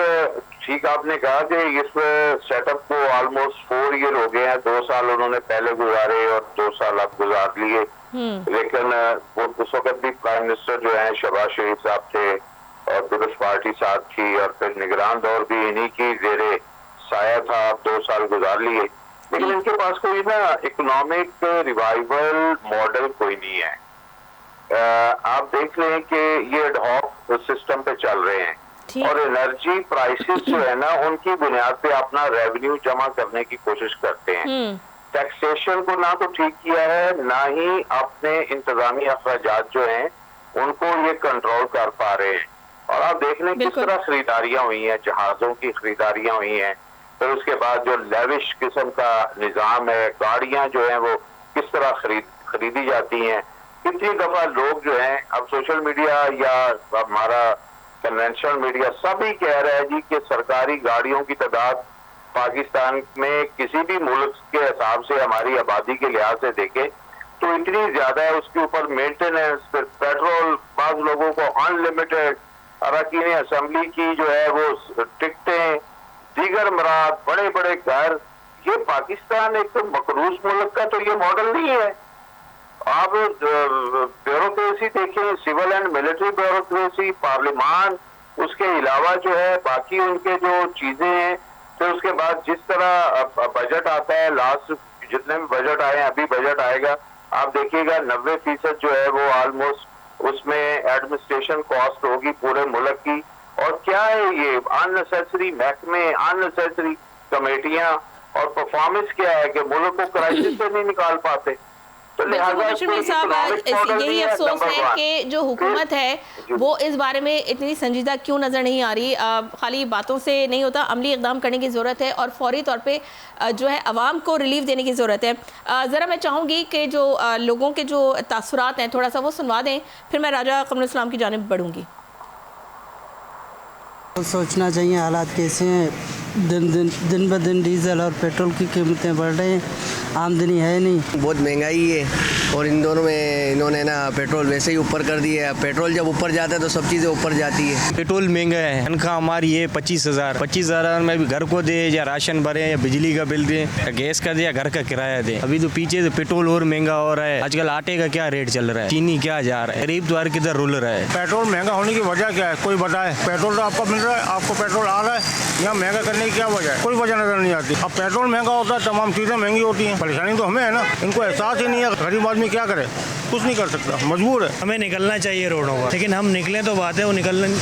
ठीक आपने कहा कि इस सेटअप को ऑलमोस्ट 4 ईयर हो गए हैं। 2 साल उन्होंने पहले गुजारे और 2 साल अब गुजार लिए। लेकिन उस वक्त भी प्राइम मिनिस्टर जो है शहबाज शरीफ साहब थे और पीपल्स पार्टी साथ थी और फिर निगरान दौर भी इन्हीं की जेरे साया था। अब 2 साल गुजार लिए, लेकिन इनके पास कोई ना इकोनॉमिक रिवाइवल मॉडल कोई नहीं है। आप देख लें कि ये एडहॉक सिस्टम पे चल रहे हैं और एनर्जी प्राइसेस जो है ना उनकी बुनियाद पे अपना रेवेन्यू जमा करने की कोशिश करते हैं। टैक्सेशन को ना तो ठीक किया है, ना ही अपने इंतजामी अखराजात जो हैं उनको ये कंट्रोल कर पा रहे हैं। और आप देख लें किस तरह खरीदारियां हुई हैं, जहाजों की खरीदारियां हुई हैं, फिर उसके बाद जो लेविश किस्म का निजाम है, गाड़ियां जो हैं वो किस तरह खरीदी जाती हैं। कितनी दफा लोग जो हैं, अब सोशल मीडिया या हमारा कन्वेंशनल मीडिया सभी कह रहा है जी कि सरकारी गाड़ियों की तादाद पाकिस्तान में किसी भी मुल्क के हिसाब से हमारी आबादी के लिहाज से देखें तो इतनी ज्यादा है। उसके ऊपर मेंटेनेंस, फिर पेट्रोल, बाद लोगों को अनलिमिटेड, अरकान असेंबली की जो है वो टिकटें, दीगर मराद, बड़े बड़े घर। ये पाकिस्तान एक तो मकरूज मुल्क का तो ये मॉडल नहीं है। आप ब्यूरोक्रेसी देखें, सिविल एंड मिलिट्री ब्यूरोक्रेसी, पार्लियामान, उसके अलावा जो है बाकी उनके जो चीजें हैं। फिर उसके बाद जिस तरह बजट आता है, लास्ट जितने भी बजट आए हैं, अभी बजट आएगा, आप देखिएगा 90% जो है वो ऑलमोस्ट उसमें एडमिनिस्ट्रेशन कॉस्ट होगी पूरे मुल्क की। और क्या है ये अननेसेसरी महकमे, अननेसेसरी कमेटियां, और परफॉर्मेंस क्या है कि मुल्क को क्राइसिस से नहीं निकाल पाते। तो यही अफसोस है कि जो हुकूमत है वो इस बारे में इतनी संजीदा क्यों नज़र नहीं आ रही। खाली बातों से नहीं होता, अमली इक़दाम करने की ज़रूरत है और फौरी तौर पे जो है आवाम को रिलीफ देने की ज़रूरत है। ज़रा मैं चाहूँगी कि जो लोगों के जो तासुरात हैं थोड़ा सा वो सुनवा दें, फिर मैं राजा कमरुल इस्लाम की जानिब बढ़ूँगी। तो सोचना चाहिए हालात कैसे हैं। दिन ब दिन डीजल और पेट्रोल की कीमतें बढ़ रही हैं, आमदनी है नहीं, बहुत महंगाई है। और इन दोनों में इन्होंने ना पेट्रोल वैसे ही ऊपर कर दिया है। पेट्रोल जब ऊपर जाता है तो सब चीज़ें ऊपर जाती है। पेट्रोल महंगा है, तनख्वाह हमारी है 25,000 में भी घर को दे या राशन भरे या बिजली का बिल दे या गैस का दे या घर का किराया दे। अभी तो पीछे से पेट्रोल और महंगा हो रहा है। आजकल आटे का क्या रेट चल रहा है, चीनी क्या जा रहा है, गरीब द्वार किधर रुल रहा है। पेट्रोल महंगा होने की वजह क्या है, कोई बताए। पेट्रोल तो आपको मिल रहा है, आपको पेट्रोल आ रहा है, यहाँ महंगा करने की क्या वजह है, कोई वजह नजर नहीं आती। अब पेट्रोल महंगा होता है, तमाम चीजें महंगी होती हैं। परेशानी तो हमें है ना, इनको एहसास ही नहीं है। गरीब आदमी क्या करे, कुछ नहीं कर सकता, मजबूर है। हमें निकलना चाहिए रोडों पर, लेकिन हम निकले तो बात है,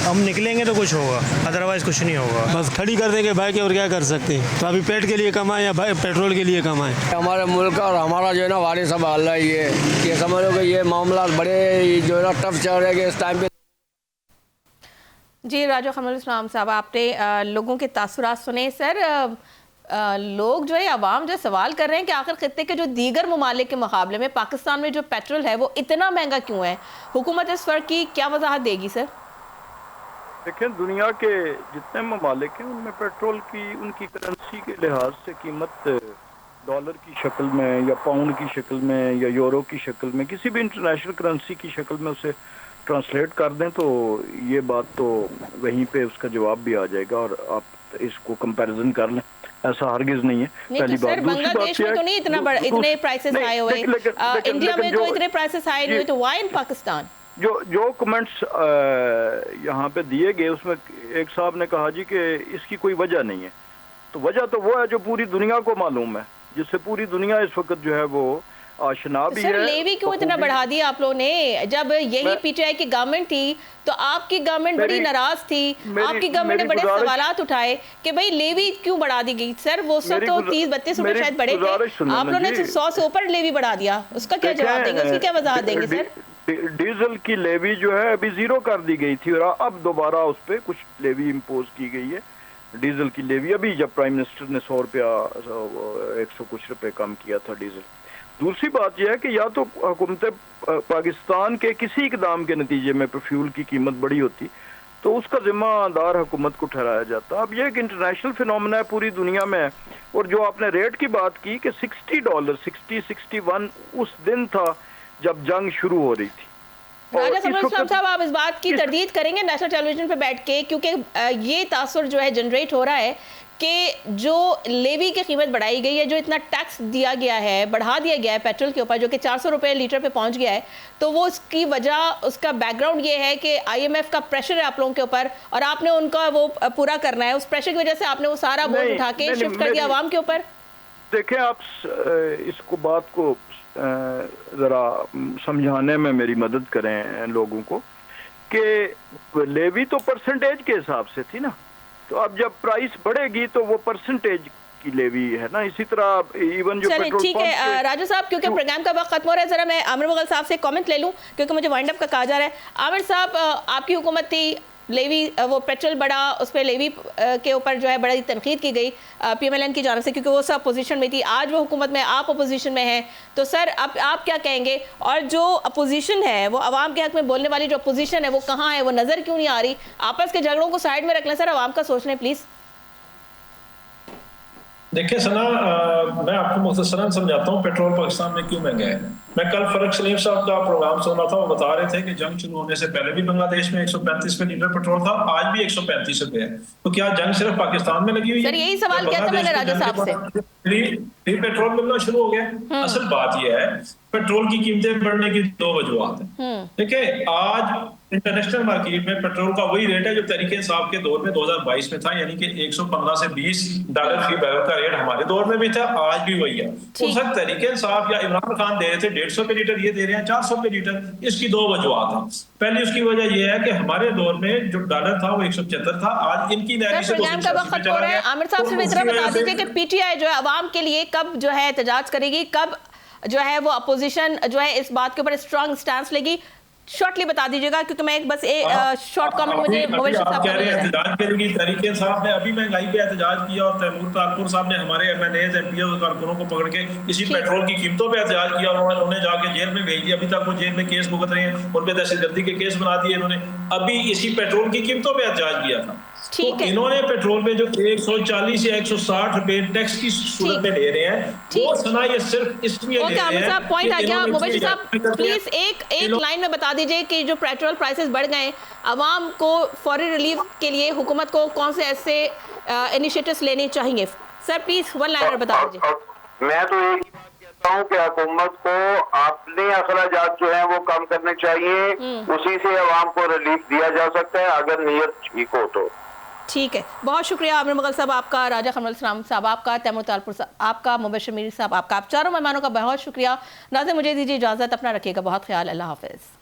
हम निकलेंगे तो कुछ होगा, अदरवाइज कुछ नहीं होगा। बस खड़ी कर देंगे बाइक और क्या कर सकते हैं। तो अभी पेट के लिए कमाएं या पेट्रोल के लिए कमाएं। हमारे मुल्क और हमारा जो है ना वाली सब हाल है। ये समझ लो कि ये मामला बड़े जो है ना टफ चल रहे हैं इस टाइम पे। जी राजा कमरुल इस्लाम साहब, आपने लोगों के तासुरात सुने। सर लोग जो है आवाम जो सवाल कर रहे हैं कि आखिर खित्ते के जो दीगर ममालिक के मुकाबले में पाकिस्तान में जो पेट्रोल है वो इतना महंगा क्यों है। हुकूमत इस फ़र्क की क्या वजाहत देगी सर? देखें, दुनिया के जितने ममालिक हैं उनमें पेट्रोल की उनकी करेंसी के लिहाज से कीमत डॉलर की शक्ल में या पाउंड की शक्ल में या यूरो की शक्ल में, किसी भी इंटरनेशनल करेंसी की शक्ल में उसे ट्रांसलेट कर दें तो ये बात तो वहीं पे उसका जवाब भी आ जाएगा और आप इसको कंपैरिजन कर लें। ऐसा हरगिज नहीं है। पहली बात। बांग्लादेश में तो नहीं इतने प्राइसेस आए हुए, इंडिया में तो इतने प्राइसेस आए हुए, तो व्हाई इन पाकिस्तान? जो कमेंट्स यहाँ पे दिए गए उसमें एक साहब ने कहा जी कि इसकी कोई वजह नहीं है। तो वजह तो वो है जो पूरी दुनिया को मालूम है, जिससे पूरी दुनिया इस वक्त जो है वो आशना भी है। लेवी क्यों इतना बढ़ा दिया आप लोगों ने? जब यही पीटीआई की गवर्नमेंट थी तो आपकी गवर्नमेंट बड़ी नाराज थी, आपकी गवर्नमेंट ने बड़े सवालात उठाए कि भाई लेवी क्यों बढ़ा दी गई। सर वो सब तो 30-32 रुपए शायद बढ़े थे, आप लोगों ने 100 से ऊपर लेवी बढ़ा दिया। उसका क्या जवाब देंगे, उसकी क्या वजाहत देंगे सर? डीजल की लेवी जो है अभी 0 कर दी गई थी और अब दोबारा उस पर कुछ लेवी इम्पोज की गई है। डीजल की लेवी अभी जब प्राइम मिनिस्टर ने 100 रुपया 100 कुछ रुपए कम किया था डीजल। दूसरी बात यह है कि या तो हुकूमत पाकिस्तान के किसी इकदाम के नतीजे में फ्यूल की कीमत बढ़ी होती तो उसका जिम्मेदार हुकूमत को ठहराया जाता। अब यह एक इंटरनेशनल फिनोमेना है, पूरी दुनिया में है। और जो आपने रेट की बात की कि $60 60-61 उस दिन था जब जंग शुरू हो रही थी। राजा कमल साहब, आप इस बात की तरदीद करेंगे नेशनल टेलीविजन पे बैठ के, क्योंकि ये तासुर जो है जनरेट हो रहा है कि जो लेवी की कीमत बढ़ाई गई है, जो इतना टैक्स दिया गया है, बढ़ा दिया गया है पेट्रोल के ऊपर, जो कि 400 रुपये लीटर पे पहुंच गया है, तो वो उसकी वजह, उसका बैकग्राउंड ये है कि IMF का प्रेशर है आप लोगों के ऊपर और आपने उनका वो पूरा करना है। उस प्रेशर की वजह से आपने वो सारा बोझ उठा के शिफ्ट कर दिया आवाम के ऊपर। देखें, आप इसको बात को ज़रा समझाने में मेरी मदद करें लोगों को कि लेवी तो परसेंटेज के हिसाब से थी ना, तो अब जब प्राइस बढ़ेगी तो वो परसेंटेज की लेवी है ना। इसी तरह इवन जो पेट्रोल ठीक है राजू साहब, क्योंकि प्रोग्राम का वक्त खत्म हो रहा है, जरा मैं आमिर मुगल साहब से कमेंट ले लूं क्योंकि मुझे वाइंड अप का कहा जा रहा है। आमिर साहब, आपकी हुकूमत थी, लेवी वो पेट्रोल बढ़ा, उस पर लेवी के ऊपर जो है बड़ी तनकीद की गई PMLN की जानिब से, क्योंकि वो सब अपोजिशन में थी। आज वो हुकूमत में, आप अपोजिशन में हैं, तो सर अब आप क्या कहेंगे? और जो अपोजिशन है, वो आवाम के हक में बोलने वाली जो अपोजिशन है, वो कहाँ है? वो नज़र क्यों नहीं आ रही? आपस के झगड़ों को साइड में रख लें सर, आवाम का सोच लें प्लीज़। देखिए सना, मैं आपको मुख्तसरन समझाता हूँ पेट्रोल पाकिस्तान में क्यों महंगा है। मैं कल फरक सलीम साहब का प्रोग्राम सुन रहा था, वो बता रहे थे कि जंग शुरू होने से पहले भी बांग्लादेश में 135 रुपए लीटर पेट्रोल था, आज भी 135 रुपए है। तो क्या जंग सिर्फ पाकिस्तान में लगी हुई है? सर यही सवाल किया था मैंने राजा साहब से। फ्री पेट्रोल मिलना शुरू हो गया। असल बात यह है, पेट्रोल की कीमतें बढ़ने की दो वजूहत है। ठीक है, आज इंटरनेशनल मार्केट में पेट्रोल का वही रेट है जो तहरीक इंसाफ के दौर में 2022 में था, यानी कि 115 से 20 डॉलर फी बैरल का रेट हमारे दौर में भी था, आज भी वही है। उस वक्त तहरीक इंसाफ या इमरान खान दे रहे थे 150 रुपए लीटर, ये दे रहे हैं 400 रुपए लीटर। इसकी दो वजूहत हैं। पहली उसकी वजह यह है कि हमारे दौर में जो डॉलर था वो 175 था, आज इनकी नैली से प्रोग्राम का वक्त हो रहा है। आमिर साहब सिर्फ इतना बता दीजिए कि PTI जो है अवाम के लिए कब जो है एहतजाज करेगी, कब जो है वो अपोजिशन जो है इस बात के ऊपर स्ट्रांग स्टैंड लेगी? शॉर्टली बता दीजिएगा, क्योंकि मैं एक बस शॉर्ट कमेंट मुझे मोबाइल साहब कह रहे हैं एहतजाज करेगी। तहरीक इंसाफ ने अभी महंगाई पे एहतजाज किया और तैमूर तारपुर साहब ने हमारे MNAs MPs और कारकुनों को पकड़ के इसी पेट्रोल की कीमतों पे एहतजाज किया। उन्होंने जाके जेल में भेज दिया, अभी तक वो जेल में केस भुगत रहे हैं, उन पे दहशतगर्दी के केस बना दिए इन्होंने। अभी इसी पेट्रोल की कीमतों पे एहतजाज किया था। तो इन्होंने पेट्रोल पे जो 140 या 160 रुपए टैक्स की सूरत में ले रहे हैं, वो सना ये सिर्फ इसलिए ले रहे हैं। पॉइंट आ गया। मोबाइल साहब प्लीज एक लाइन में बता दीजिए कि जो पेट्रोल प्राइसेस बढ़ गए, आवाम को फौरी रिलीफ के लिए हुकूमत को कौन से ऐसे इनिशिएटिव्स लेने चाहिए? सर प्लीज वन लाइनर बता दीजिए। मैं तो एक कहता हूँ कि हुकूमत को अपने अखराजात जो है वो कम करने चाहिए, उसी से आवाम को रिलीफ दिया जा सकता है अगर नीयत ठीक हो तो। ठीक है, बहुत शुक्रिया आमिर मुगल साहब आपका, राजा कमल सलाम साहब आपका, तैमूर तारपुर साहब आपका, मुबशर मीर साहब आपका, आप चारों मेहमानों का बहुत शुक्रिया। नाज़रीन मुझे दीजिए इजाज़त, अपना रखिएगा बहुत ख्याल, अल्लाह हाफ़िज़।